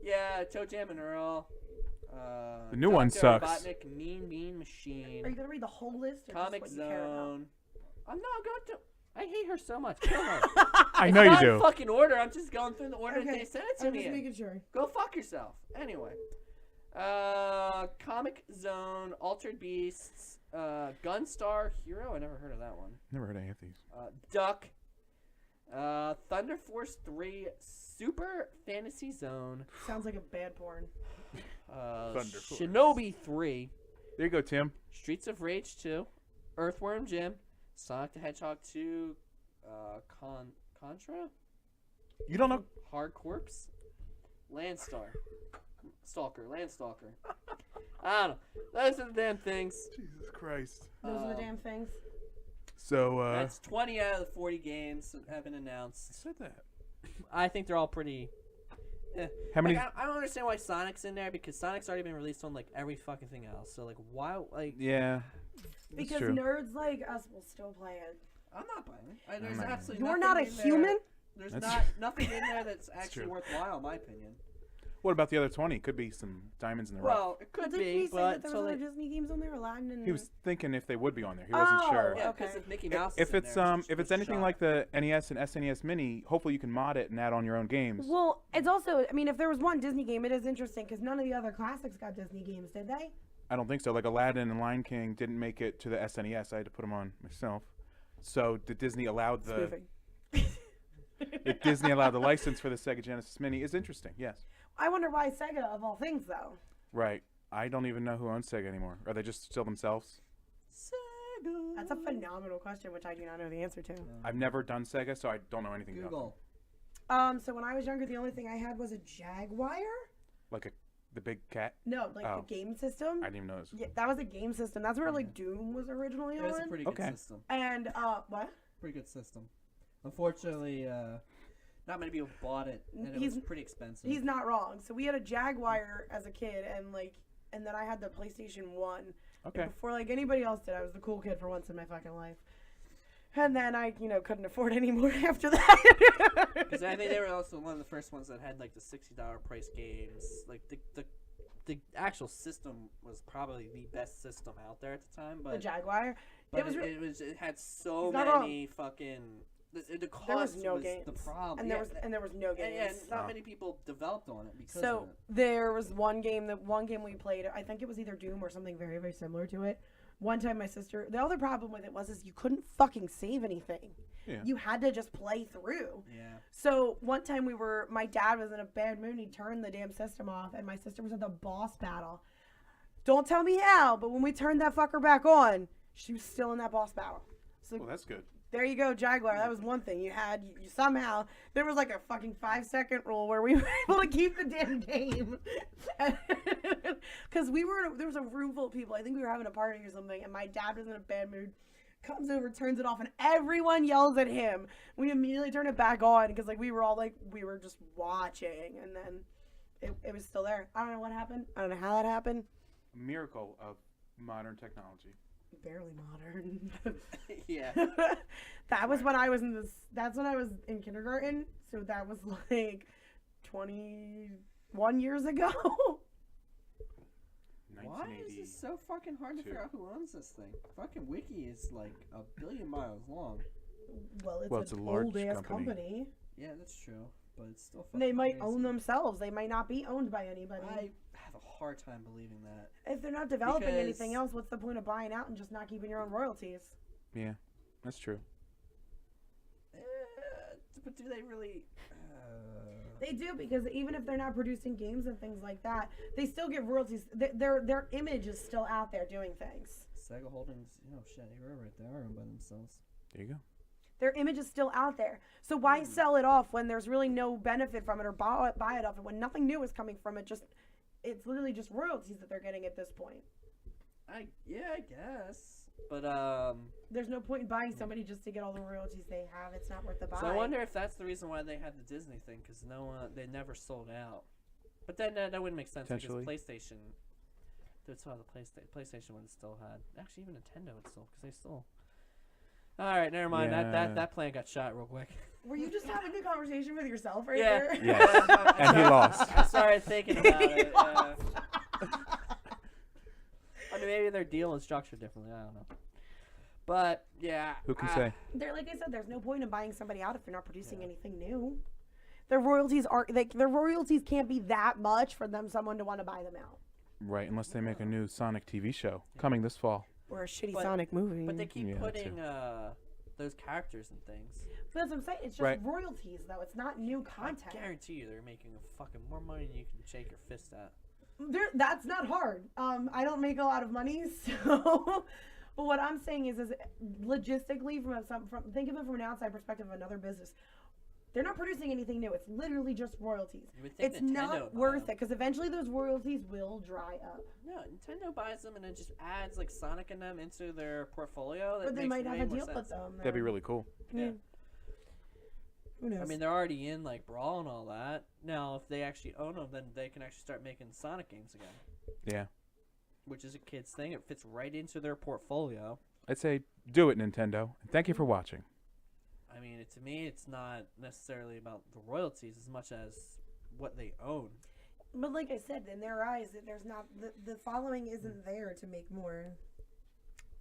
Yeah, Toe Jam and Earl. The new one Dr. sucks. Robotnik, Mean Bean Machine. Are you gonna read the whole list? Or Comic just what you care about? Zone. I'm not going to. I hate her so much. Kill her. I It's know you not in do. fucking order. I'm just going through the order that Okay, they sent it to I'm me just in. making sure. Go fuck yourself. Anyway. Comic Zone, Altered Beasts, Gunstar Hero. I never heard of that one. Never heard any of these. Duck. Thunder Force 3, Super Fantasy Zone. Sounds like a bad porn. Thunder Force. Shinobi 3, There you go, Tim. Streets of Rage 2, Earthworm Jim, Sonic the Hedgehog 2, Contra, You don't know? Hard Corpse, Landstalker. I don't know. Those are the damn things. Jesus Christ. Those are the damn things. So, That's 20 out of the 40 games that have been announced. said that. I think they're all pretty. How many? Like, I don't understand why Sonic's in there because Sonic's already been released on like every fucking thing else. So like, why? Like, Yeah. That's Because true. nerds like us will still play it. I'm not buying it. There's not absolutely. You're nothing not a in there- human? There's That's nothing in there that's actually true. worthwhile, in my opinion. What about the other 20? Could be some diamonds in the rough. Well, it could Didn't be, he say but that there so was like, other Disney games on there, Aladdin and... He was thinking if they would be on there. He wasn't Oh, sure. yeah, okay. because if Mickey Mouse. If is in it's there, if it's anything shot. like the NES and SNES Mini, hopefully you can mod it and add on your own games. Well, it's also, I mean, if there was one Disney game, it is interesting because none of the other classics got Disney games, did they? I don't think so. Like Aladdin and Lion King didn't make it to the SNES. I had to put them on myself. So did Disney allow the Spoofing. if Disney allowed the license for the Sega Genesis Mini is interesting. Yes. I wonder why Sega, of all things, though. Right. I don't even know who owns Sega anymore. Are they just still themselves? Sega. That's a phenomenal question, which I do not know the answer to. I've never done Sega, so I don't know anything about Google. So when I was younger, the only thing I had was a Jaguar. them. Like the big cat. No, like Oh. the game system. I didn't even know this. Yeah, that was a game system. That's where like Doom was originally It was a on. pretty good Okay. system. And what? Pretty good system. Unfortunately, not many people bought it, and it was pretty expensive. He's not wrong. So we had a Jaguar as a kid, and then I had the PlayStation 1. Okay. And before like anybody else did, I was the cool kid for once in my fucking life. And then I, couldn't afford any more after that. Because I think they were also one of the first ones that had like the $60 price games. Like the actual system was probably the best system out there at the time. But the Jaguar. but it was. it had so He's not many fucking. The cost There was no the games. problem. And there was no games. And not Oh. many people developed on it because So of it. there was one game we played. I think it was either Doom or something very, very similar to it. One time my sister, the other problem with it was you couldn't fucking save anything. Yeah. You had to just play through. Yeah. So one time my dad was in a bad mood. He turned the damn system off, and my sister was at the boss battle. Don't tell me how, but when we turned that fucker back on, she was still in that boss battle. So Well, that's good. there you go, Jaguar. That was one thing you had. You somehow there was like a fucking 5-second rule where we were able to keep the damn game, because there was a room full of people. I think we were having a party or something, and my dad was in a bad mood. Comes over, turns it off, and everyone yells at him. We immediately turn it back on because we were just watching, and then it was still there. I don't know what happened. I don't know how that happened. Miracle of modern technology. Barely modern. Yeah. That was when I was that's when I was in kindergarten, so that was like 21 years ago. Why is this so fucking hard to figure out who owns this thing? Fucking Wiki is like 1 billion miles long. Well, it's a an large old ass company. company. Yeah, that's true, but it's still fucking They might crazy. own themselves. They might not be owned by anybody. I have a hard time believing that. If they're not developing Because- anything else, what's the point of buying out and just not keeping your own royalties? Yeah, that's true. But do they really? They do, because even if they're not producing games and things like that, they still get royalties. Their image is still out there doing things. Sega Holdings, shit, they were right there owned by themselves. There you go. Their image is still out there. So why sell it off when there's really no benefit from it, or buy it off, and when nothing new is coming from it? It's literally just royalties that they're getting at this point. I guess. But there's no point in buying somebody just to get all the royalties they have. It's not worth the buy. So I wonder if that's the reason why they had the Disney thing, because they never sold out. But then that wouldn't make sense because PlayStation. That's how the PlayStation would have still had. Actually, even Nintendo would still, because they still. All right, never mind. Yeah. That plan got shot real quick. Were you just having a conversation with yourself right Yeah. there? Yes. And he lost. I started thinking about it. lost. I mean, maybe their deal is structured differently. I don't know. But yeah, Who can say? They're like I said. There's no point in buying somebody out if you're not producing anything new. Their royalties can't be that much for someone to want to buy them out. Right, unless they make a new Sonic TV show coming this fall. Or a shitty Sonic movie. But they keep Yeah, putting those characters and things. But that's what I'm saying. It's just royalties, though. It's not new content. I guarantee you, they're making fucking more money than you can shake your fist at. That's not hard. I don't make a lot of money, so. But what I'm saying is logistically, think of it from an outside perspective of another business. They're not producing anything new. It's literally just royalties. It's not worth it because eventually those royalties will dry up. No, Nintendo buys them and then just adds like Sonic and them into their portfolio. But they might have a deal with them. That'd be really cool. Yeah. Who knows? I mean, they're already in like Brawl and all that. Now, if they actually own them, then they can actually start making Sonic games again. Yeah. Which is a kid's thing. It fits right into their portfolio. I'd say do it, Nintendo. And thank you for watching. I mean, to me, it's not necessarily about the royalties as much as what they own. But like I said, in their eyes, there's not the following isn't there to make more.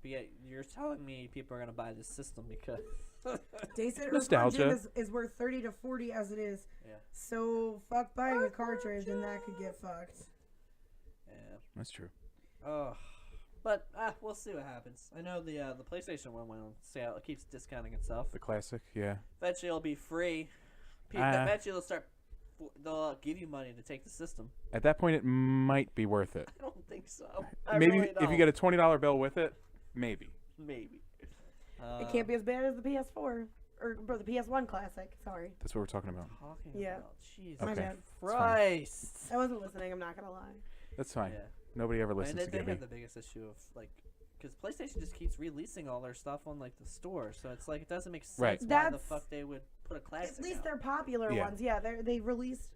But yet, you're telling me people are gonna buy this system because Dace Man nostalgia is worth 30 to 40 as it is. Yeah. So fuck buying a cartridge, and that could get fucked. Yeah. That's true. Oh. But we'll see what happens. I know the PlayStation one went on sale. It keeps discounting itself. The classic, yeah. Eventually, it'll be free. Eventually, they'll give you money to take the system. At that point, it might be worth it. I don't think so. Maybe really if you get a $20 bill with it, maybe. Maybe. It can't be as bad as the PS4 or the PS1 classic. Sorry. That's what we're talking about. Yeah. Jesus Okay. Christ. I wasn't listening. I'm not gonna lie. That's fine. Yeah. Nobody ever listens And to they Gibby. have the biggest issue of like, because PlayStation just keeps releasing all their stuff on like the store, so it's like it doesn't make sense Right. why the fuck they would put a classic. At least out. they're popular Yeah. ones. Yeah, they released.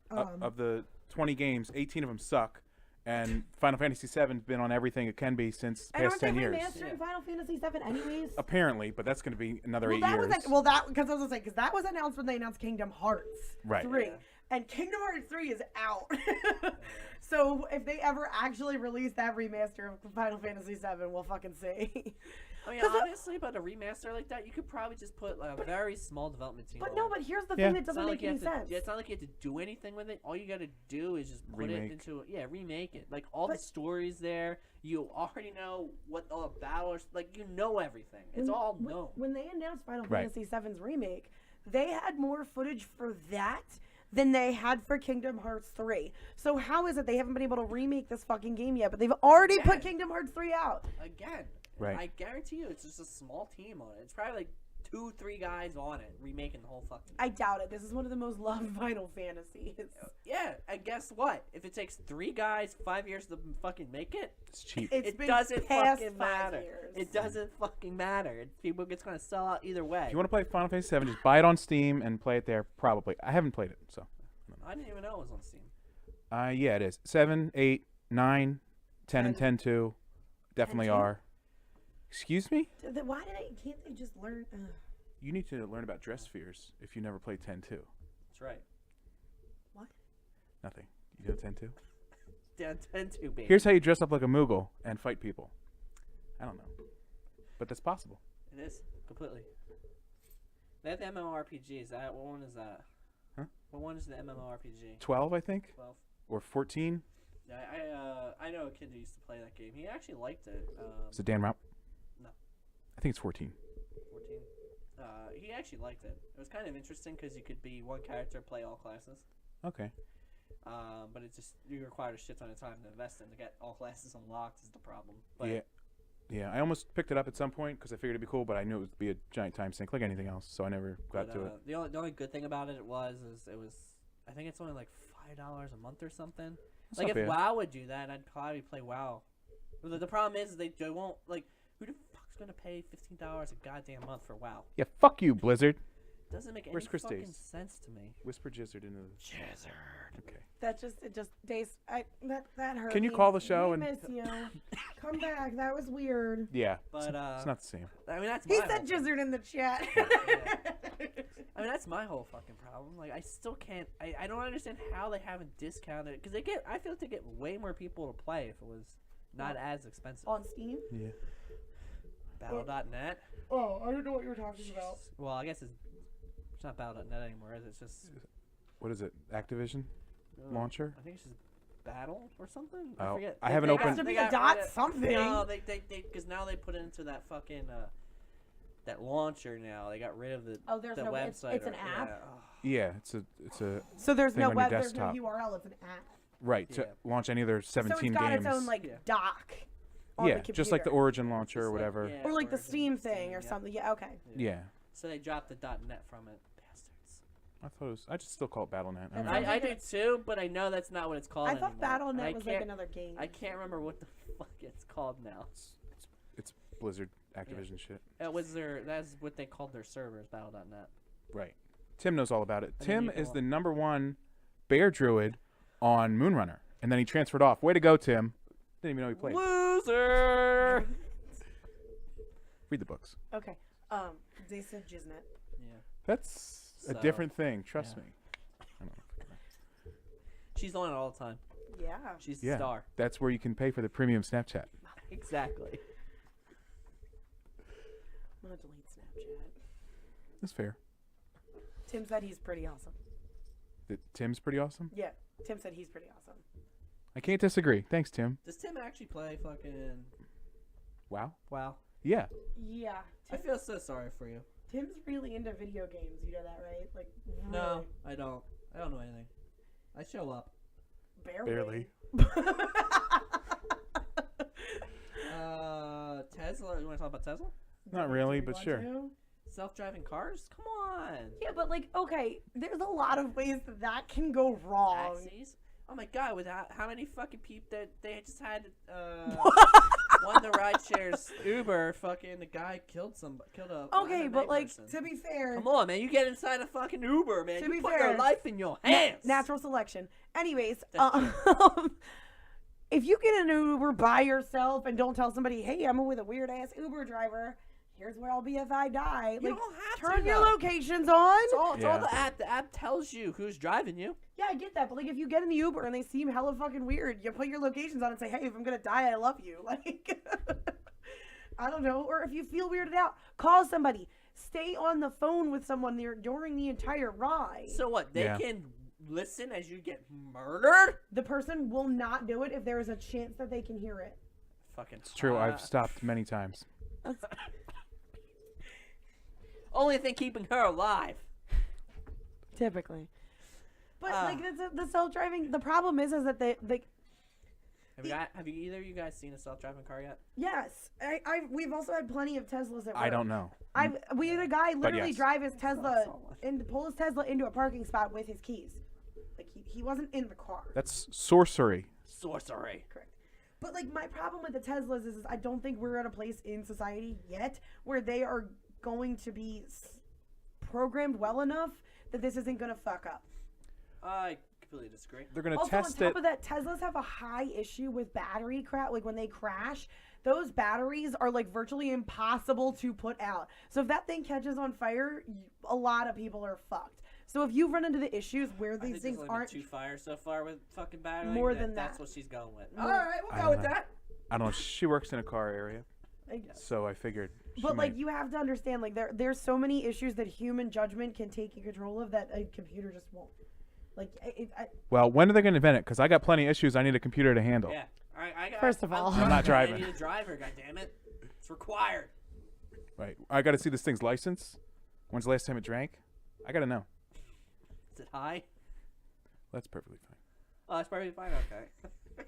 Of the 20 games, 18 of them suck, and Final Fantasy VII's been on everything it can be since the And past aren't 10 they years. remastering Final Fantasy VII anyways? Apparently, but that's going to be another 8 that years. was because I was gonna say because that was announced when they announced Kingdom Hearts 3, Yeah. and Kingdom Hearts 3 is out. So if they ever actually release that remaster of Final Fantasy VII, we'll fucking see. I mean, honestly, but a remaster like that, you could probably just put like, a very small development team. But on no, it. but here's the Yeah. thing that It's doesn't not make like any sense. It's not like you have to do anything with it. All you got to do is just put Remake. it into remake it. Like all the stories there, you already know what all the battles. Like you know everything. It's all known. When they announced Final Right. Fantasy VII's remake, they had more footage for that than they had for Kingdom Hearts 3. So how is it they haven't been able to remake this fucking game yet, but they've already put Kingdom Hearts 3 out? Again, Right. I guarantee you, it's just a small team on it. It's probably like 2-3 guys on it remaking the whole fucking. I doubt it. This is one of the most loved Final Fantasies. Yeah, and guess what? If it takes 3 guys 5 years to fucking make it, It's cheap. It's been doesn't past fucking 5 matter. years. It doesn't fucking matter. It's gonna sell out either way. If you want to play Final Fantasy VII, just buy it on Steam and play it there, probably. I haven't played it, so. I didn't even know it was on Steam. Yeah, it is. 7, 8, 9, 10, and 10 2 definitely 10-2? are. Excuse me? Why can't they just learn? You need to learn about dress spheres if you never played 10 2. That's right. What? Nothing. You know 10 2? Down 10-2, baby. Here's how you dress up like a Moogle and fight people. I don't know. But that's possible. It is completely. They have the MMORPG. Is that what one is that? Huh? What one is the MMORPG? 12, I think? 12. Or 14? Yeah, I know a kid who used to play that game. He actually liked it. Is it Dan Raup? No. I think it's 14. 14. He actually liked it. It was kind of interesting because you could be one character, play all classes. Okay. But it just you required a shit ton of time to invest in to get all classes unlocked is the problem. But Yeah. Yeah, I almost picked it up at some point because I figured it'd be cool, but I knew it would be a giant time sink like anything else, so I never got to it. The only good thing about it was I think it's only like $5 a month or something. That's Like not if bad. WoW would do that, I'd probably play WoW. But the problem is they won't like. Who the fuck's gonna pay $15 a goddamn month for WoW? Yeah, fuck you, Blizzard. Doesn't make Where's any Chris fucking Dace? sense to me. Whisper Jizzard into the... Jizzard. Okay. That just Dace. That hurt. Can you me. call the show We and... miss you. Come back. That was weird. Yeah, But it's not the same. I mean that's He my said whole thing. jizzard in the chat. I mean that's my whole fucking problem. Like I still can't. I don't understand how they haven't discounted because I feel like they get way more people to play if it was not as expensive. On Steam. Yeah. Battle.net. Oh, I don't know what you're talking about. Well, I guess it's not Battle.net anymore. It's just What is it? Activision launcher? I think it's just Battle or something. Oh, I forget. I haven't It opened- has to be They a got dot rid of- something. No, they because now they put it into that fucking that launcher now. They got rid of the Oh, there's the no. website. It's an or- app. Yeah. Oh. Yeah, it's a So there's thing no on your web. There's no desktop. URL. It's an app. right Yeah. to launch any other 17 so it's got games. its own like Yeah. dock. On Yeah, the just like the computer. Origin launcher Just or like- whatever. yeah, Or like the Origin, Steam thing or yeah. something. Yeah. Okay. Yeah. So they dropped the .net from it. Bastards. I thought it was. I just still call it BattleNet. I That don't sounds know. I like do too, but I know that's not what it's called I thought anymore. And I BattleNet was like can't- another game. I can't remember what the fuck it's called now. It's Blizzard Activision shit. It was that's what they called their servers, Battle.net. Right. Tim knows all about it. then Tim you is go the on. #1 bear druid on Moonrunner, and then he transferred off. Way to go, Tim! Didn't even know he played. Loser. Read the books. Okay. They said Jiznet. Yeah. That's a So, different thing. Trust yeah. me. I don't know. She's on it all the time. Yeah. She's the Yeah, star. that's where you can pay for the premium Snapchat. Exactly. I'm gonna delete Snapchat. That's fair. Tim said he's pretty awesome. Tim's pretty awesome. Yeah. Tim said he's pretty awesome. I can't disagree. Thanks, Tim. Does Tim actually play fucking Wow. WoW? Yeah. Yeah. I feel so sorry for you. Tim's really into video games. You know that, right? Like. No, I don't. I don't know anything. I show up. Barely. Tesla. You want to talk about Tesla? Not really, but sure. Self-driving cars? Come on. Yeah, but like, okay, there's a lot of ways that can go wrong. Taxis? Oh my god, with how many fucking people that they just had one of the ride shares Uber fucking the guy killed a Okay, but like, person. to be fair, Come on, man, you get inside a fucking Uber, man. To You be put fair, your life in your hands. natural selection. Anyways, That's if you get in an Uber by yourself and don't tell somebody, hey, I'm with a weird ass Uber driver, here's where I'll be if I die. You Like, don't have turn to, your though. locations on. It's all Yeah. the app. The app tells you who's driving you. Yeah, I get that, but like, if you get in the Uber and they seem hella fucking weird, you put your locations on and say, hey, if I'm gonna die, I love you. Like, I don't know. Or if you feel weirded out, call somebody. Stay on the phone with someone there during the entire ride. So what? They Yeah. can listen as you get murdered? The person will not do it if there is a chance that they can hear it. Fucking. It's true. I've stopped many times. Only thing keeping her alive. Typically. But like the self-driving, the problem is that they Have you either of you guys seen a self-driving car yet? yes, we've also had plenty of Teslas at work. I don't know. We had a guy literally yes. drive his Tesla so much. and pull his Tesla into a parking spot with his keys. Like he wasn't in the car. That's sorcery. Sorcery. Correct. But like my problem with the Teslas is I don't think we're at a place in society yet where they are going to be programmed well enough that this isn't going to fuck up. I completely disagree. They're gonna Also, test on it. top of that, Teslas have a high issue with battery crap. Like when they crash, those batteries are like virtually impossible to put out. So if that thing catches on fire, a lot of people are fucked. So if you run into the issues where I these think things there's only aren't been 2 fires so far with fucking battery. More than That's that. what she's going with. More- All right, we'll I go don't with know. that. I don't know. She works in a car area, like, so I figured. She but like might- you have to understand, like there's so many issues that human judgment can take control of that a computer just won't. Like Well, when are they gonna invent it? Because I got plenty of issues I need a computer to handle. Yeah. All right. First of all, I'm not driving. I need a driver. God damn it! It's required. Right. I got to see this thing's license. When's the last time it drank? I gotta know. Is it high? That's perfectly fine. Oh, that's probably fine. Okay.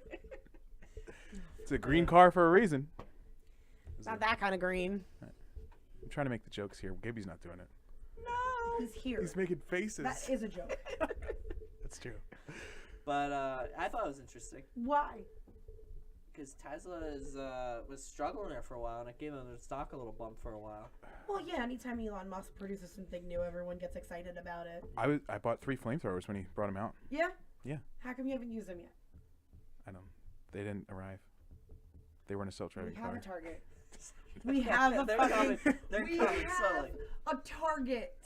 It's a green car for a reason. is Not it? that kind of green. I'm trying to make the jokes here. Gibby's not doing it. No. He's here. He's making faces. That is a joke. That's true. But I thought it was interesting Why? because Tesla was struggling there for a while, and it gave them their stock a little bump for a while. Well, yeah. Anytime Elon Musk produces something new, everyone gets excited about it. I bought 3 flamethrowers when he brought them out. Yeah. Yeah. How come you haven't used them yet? I don't. They didn't arrive. They were in a self-driving We have car. a target. We have a They're fucking. coming. They're we coming have slowly. a target.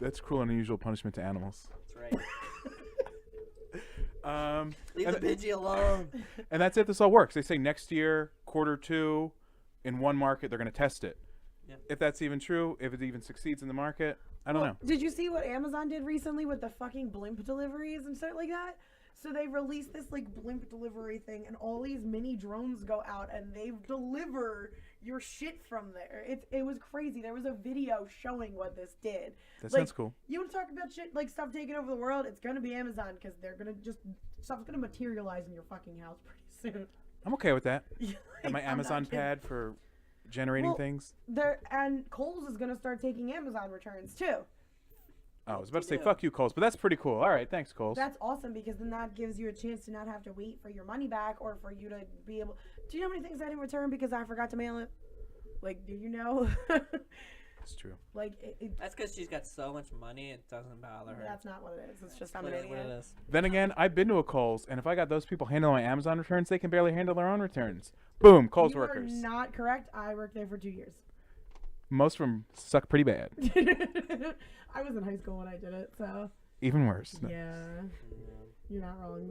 That's cruel and unusual punishment to animals. That's right. Leave and, the Pidgey alone. and that's if this all works. They say next year, Q2, in one market, they're going to test it. Yeah. If that's even true, if it even succeeds in the market, I don't know. Did you see what Amazon did recently with the fucking blimp deliveries and stuff like that? So they released this like blimp delivery thing, and all these mini drones go out and they deliver your shit from there. It was crazy. There was a video showing what this did. That Like, sounds cool. You want to talk about shit like stuff taking over the world? It's gonna be Amazon because they're gonna just stuff's gonna materialize in your fucking house pretty soon. I'm okay with that. Like, And my I'm not Amazon kidding. pad for generating Well, things. And Kohl's is gonna start taking Amazon returns too. Oh, I was about to say, Yeah. fuck you, Coles, but that's pretty cool. All right, thanks, Coles. That's awesome because then that gives you a chance to not have to wait for your money back or for you to be able. Do you know how many things I didn't return because I forgot to mail it? Like, do you know? It's true. Like, That's because she's got so much money, it doesn't bother her. that's not what it is. It's just I'm an That's what it idiot. is. Then again, I've been to a Coles, and if I got those people handling my Amazon returns, they can barely handle their own returns. Boom, Coles You workers. are not correct. I worked there for 2 years. Most of them suck pretty bad. I was in high school when I did it, so Even worse. yeah, you're not wrong.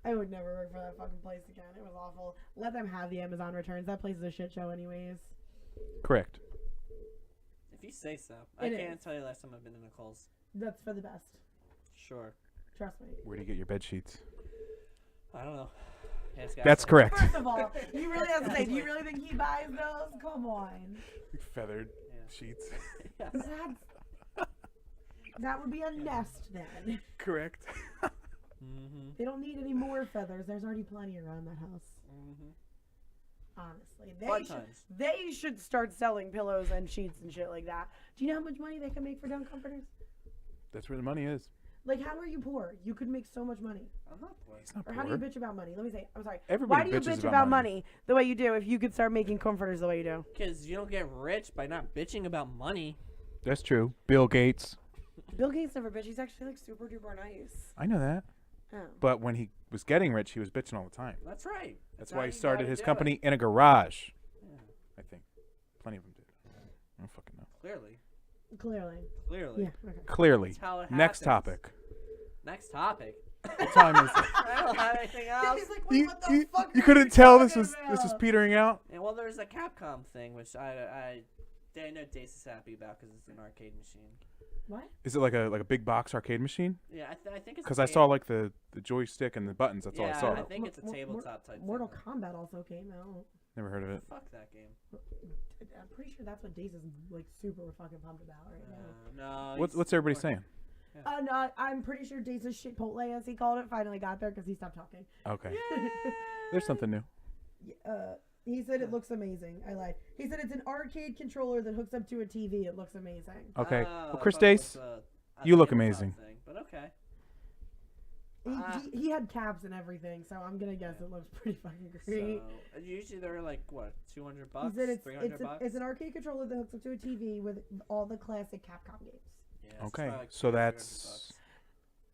I would never work for that fucking place again. It was awful. Let them have the Amazon returns. That place is a shit show, anyways. Correct. If you say so. I It can't is. tell you last time I've been in a Kohl's. That's for the best. Sure. Trust me. Where do you get your bed sheets? I don't know. Ask That's Ashley. correct. First of all, you really have to say, do you really think he buys those? Come on. Feathered Yeah. sheets. Yeah. That would be a nest then. Correct. Mm-hmm. They don't need any more feathers. There's already plenty around that house. Mm-hmm. Honestly, Fun times. they should start selling pillows and sheets and shit like that. Do you know how much money they can make for down comforters? That's where the money is. Like, how are you poor? You could make so much money. I'm not poor. It's not Or how do you poor. bitch about money? Let me say, I'm sorry. Everybody Why do you bitches bitch about about money the way you do if you could start making comforters the way you do? Because you don't get rich by not bitching about money. That's true. Bill Gates. Bill Gates never bitch. He's actually like super duper nice. I know that. Oh. But when he was getting rich, he was bitching all the time. That's right. That's how why he you started gotta his do company it. in a garage. Yeah. I think. Plenty of them did. I don't fucking know. Clearly. Clearly. Clearly. Yeah. Okay. Clearly. That's how it Next happens. topic. Next topic. What time is it? I don't have anything else. He's like, wait, what the fuck You are couldn't tell this talking was about? petering out? Yeah, well, there's a Capcom thing, which I know Dace is happy about because it's an arcade machine. What? Is it like a big box arcade machine? Yeah, I think it's. Because I saw like the joystick and the buttons. That's all I Yeah, saw. I think it's a tabletop type Mortal thing. Kombat also came out. Never heard of it. Fuck that game. I'm pretty sure that's what Dace is like super fucking pumped about right now. No. What's everybody saying? No, I'm pretty sure Dace's shitpotle, as he called it, finally got there because he stopped talking. Okay. There's something new. He said it looks amazing. I lied. He said it's an arcade controller that hooks up to a TV. It looks amazing. Okay. Oh, Well, Chris I thought it was Dace, a you look tabletop amazing. Thing, but okay. He had caps and everything, so I'm gonna guess it looks pretty fucking great. So usually they're like what, $200, He said it's $300. it's an arcade controller that hooks up to a TV with all the classic Capcom games. Yeah, it's Okay. probably like So $300. that's.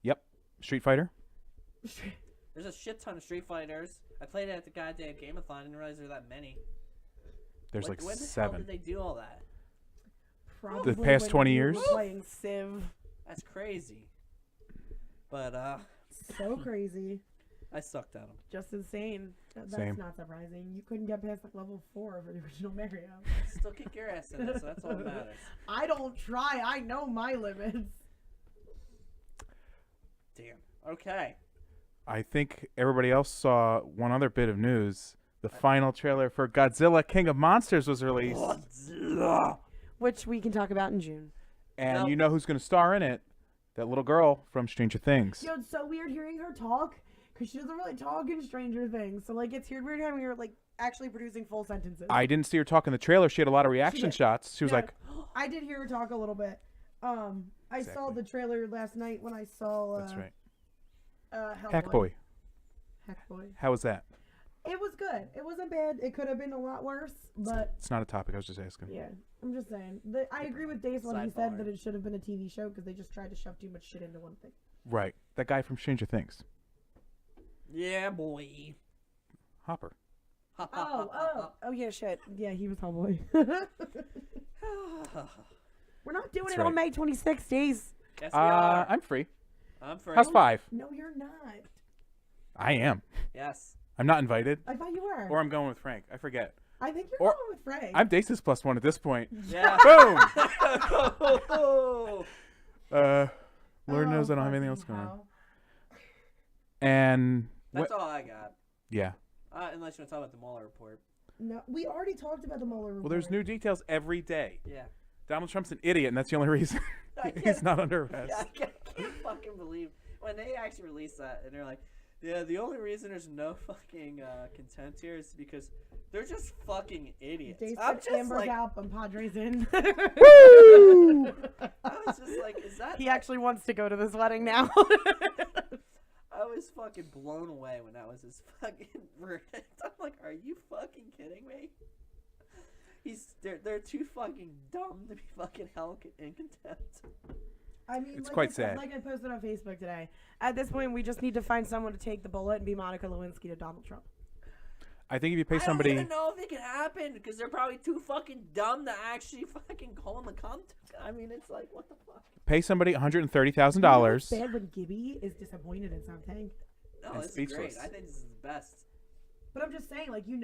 Yep. Street Fighter. There's a shit ton of Street Fighters. I played it at the goddamn Gameathon. I didn't realize there were that many. There's when like the hell 7. did they do all that? Probably past when 20 you years? were playing Civ. That's crazy. But So crazy. I sucked at them. Just insane. That's Same. not surprising. You couldn't get past like level 4 of the original Mario. Still kick your ass in it, so that's all that matters. I don't try. I know my limits. Damn. Okay. I think everybody else saw one other bit of news. The final trailer for Godzilla King of Monsters was released. Which we can talk about in June. And Nope. you know who's going to star in it? That little girl from Stranger Things. Yo, it's so weird hearing her talk because she doesn't really talk in Stranger Things. So, like, it's weird having her, like, actually producing full sentences. I didn't see her talk in the trailer. She had a lot of reaction did. shots. She was Yeah. like, I did hear her talk a little bit. I saw Exactly. the trailer last night when I saw that's right. Hellboy. Hackboy. Hackboy. How was that? It was good. It wasn't bad. It could have been a lot worse, but It's not a topic. I was just asking. yeah, I'm just saying. I agree with Dace when he said Sidebar. that it should have been a TV show because they just tried to shove too much shit into one thing. Right. That guy from Stranger Things. Yeah, boy. Hopper. Oh yeah, shit. Yeah, he was Hellboy. We're not doing That's it on right. May 26th, Dace. Yes, we are. I'm free. I'm free. How's 5? No, you're not. I am. Yes. I'm not invited. I thought you were. Or I'm going with Frank. I forget. I think you're or- going with Frank. I'm Dace's +1 at this point. Yeah. Boom! That's Lord knows I don't have anything else going on. And all I got. yeah. Unless you want to talk about the Mueller report. No, we already talked about the Mueller report. Well, there's new details every day. Yeah. Donald Trump's an idiot, and that's the only reason he's not under arrest. Yeah, I can't fucking believe when they actually released that, and they're like, yeah, the only reason there's no fucking contempt here is because they're just fucking idiots. Dace I'm said just Amber's like, out and Padres in. Woo! I was just like, is that? He actually wants to go to this wedding now. I was fucking blown away when that was his fucking verdict. I'm like, are you fucking kidding me? They're too fucking dumb to be fucking held in contempt. I mean, It's like quite I said, sad. like I posted on Facebook today. At this point, we just need to find someone to take the bullet and be Monica Lewinsky to Donald Trump. I think if you pay I don't somebody, even know if it can happen because they're probably too fucking dumb to actually fucking call him a cunt. I mean, it's like, what the fuck? pay somebody $130,000. You know what's bad when Gibby is disappointed in something. No, And this is speechless. great. I think this is the best. But I'm just saying, like, you're in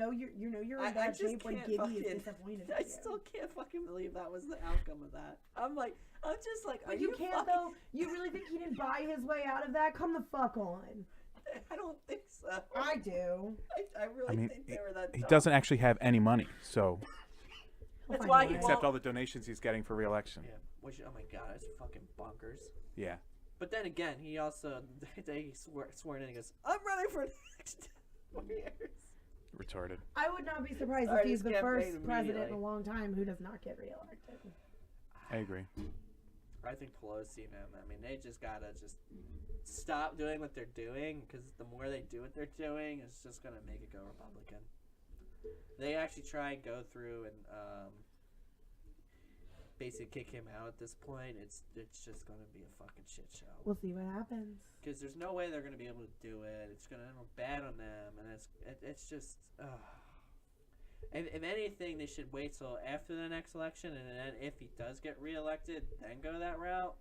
I bad just shape when can't Gibby is fucking- disappointed. I in you. still can't fucking believe that was the outcome of that. I'm just like, are But you you can't fucking... though. You really think he didn't buy his way out of that? Come the fuck on. I don't think so. I do. I really I mean, think they were that he dumb. doesn't actually have any money, so He'll That's find why a he way. except won't- all the donations he's getting for re-election. Yeah, which, oh my god, it's fucking bonkers. Yeah. But then again, he also, they sworn in and goes, I'm running for next 4 years. Retarded. I would not be surprised Start if he's his the campaign first president in a immediately. long time who does not get reelected. I agree. I think Pelosi and him, I mean, they just gotta just stop doing what they're doing, because the more they do what they're doing, it's just gonna make it go Republican. They actually try and go through and basically kick him out at this point. It's just gonna be a fucking shit show. We'll see what happens. Because there's no way they're gonna be able to do it. It's gonna end up bad on them, and it's just. And if anything, they should wait till after the next election, and then if he does get reelected, then go that route.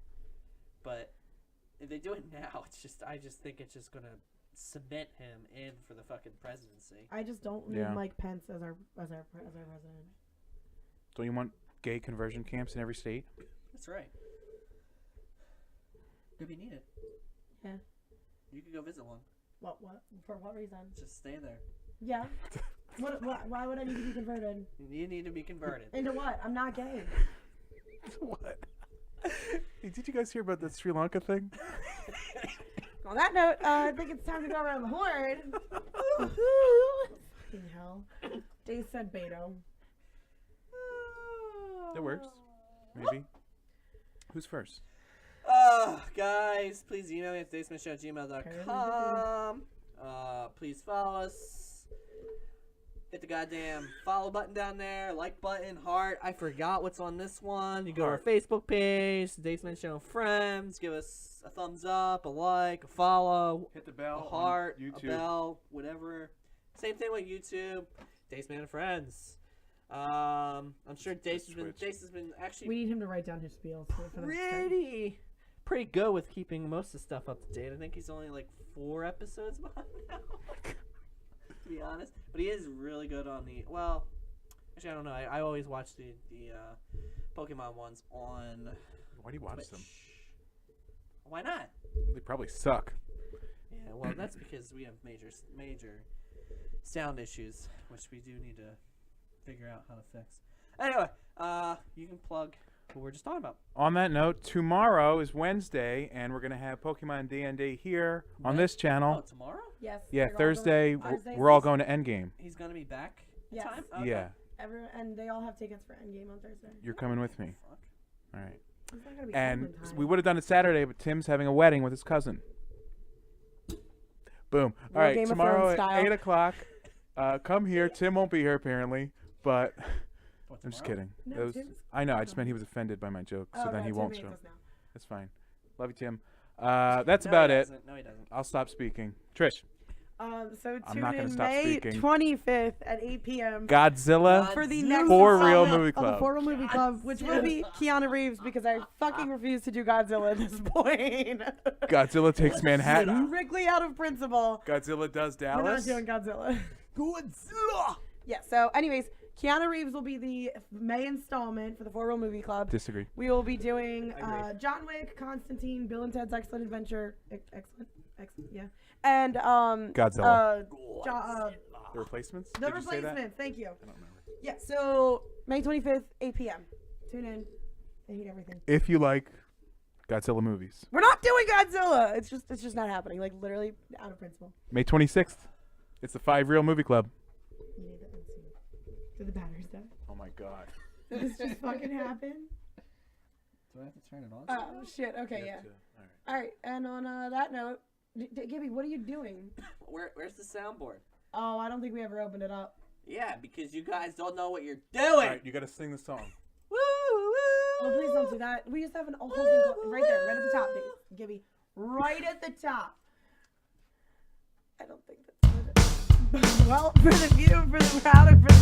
But if they do it now, I just think it's just gonna cement him in for the fucking presidency. I just don't need Yeah. Mike Pence as our president. Don't you want gay conversion camps in every state? That's right. If you need it, Yeah. you could go visit one. What? For what reason? Just stay there. Yeah. Why would I need to be converted? You need to be converted. Into what? I'm not gay. What? Hey, did you guys hear about the Sri Lanka thing? On that note, I think it's time to go around the horn. Fucking hell. Dave said Beto. It works. Maybe. Who's first? Guys, please email me at dacemanshowgmail.com. Please follow us. Hit the goddamn follow button down there, like button, heart. I forgot what's on this one. You go to our Facebook page, Dace Man Show Friends. Give us a thumbs up, a like, a follow, Hit the a bell. heart, on a YouTube. bell, whatever. Same thing with YouTube. Dace Man and Friends. I'm sure Dace has been actually We need him to write down his spiels for the next time. pretty good with keeping most of the stuff up to date. I think he's only like 4 episodes behind now, to be honest. But he is really good on the, well, actually I don't know. I always watch the Pokemon ones on Why do you watch Twitch. them? Why not? They probably suck. Yeah, well, that's because we have major sound issues, which we do need to figure out how to fix. Anyway, you can plug who we're just talking about. On that note, tomorrow is Wednesday, and we're going to have Pokemon D&D here on this Oh, channel. tomorrow? Yes. Yeah, they're all Thursday, going- Thursday, we're all going to Endgame. He's gonna be back in Yes. time? Okay. Yeah, Everyone, and they all have tickets for Endgame on Thursday. you're coming with me. Fuck. All right. It's not gonna be And home in time. we would have done it Saturday, but Tim's having a wedding with his cousin. Boom. All right, Game of tomorrow Thrones at style. 8 o'clock. Come here. Tim won't be here, apparently, but What, I'm just tomorrow? kidding. No, That was- Tim's I know, I just meant he was offended by my joke, so Oh, then no, he Tim won't hates show. us now. That's fine. Love you, Tim. That's No, about he it. doesn't. No, he doesn't. I'll stop speaking. Trish, So I'm tune not gonna in stop May speaking. 25th at 8 p.m. Godzilla. for the Godzilla. next For Real installment Movie of the Club. For Real Movie Club, which will be Keanu Reeves because I fucking refuse to do Godzilla at this point. Godzilla takes Manhattan. Strictly out of principle. Godzilla does We're not Dallas. doing Godzilla. Godzilla. Yeah, so anyways, Keanu Reeves will be the May installment for the For Real Movie Club. Disagree. We will be doing I agree. John Wick, Constantine, Bill and Ted's Excellent Adventure. Excellent, yeah. And Godzilla. The Replacements. The Did you say that? Replacements, thank you. I don't remember. Yeah, so May 25th, 8 p.m. Tune in. I hate everything. If you like Godzilla movies, We're not doing Godzilla. It's just not happening. Like literally out of principle. May 26th. It's the 5 Real Movie Club. You need that unseen. Did the batteries die? Oh my God. Did this just fucking happen? Do I have to turn it on? Oh shit. Okay, yeah. All right. And on that note, Gibby, what are you doing? Where's the soundboard? Oh, I don't think we ever opened it up. Yeah, because you guys don't know what you're All doing. right, you got to sing the song. Woo, woo. Oh, please don't do that. We just have a whole thing right there, right at the top, Gibby. Right at the top. I don't think that's good. Well, for the view, for the crowd, and for the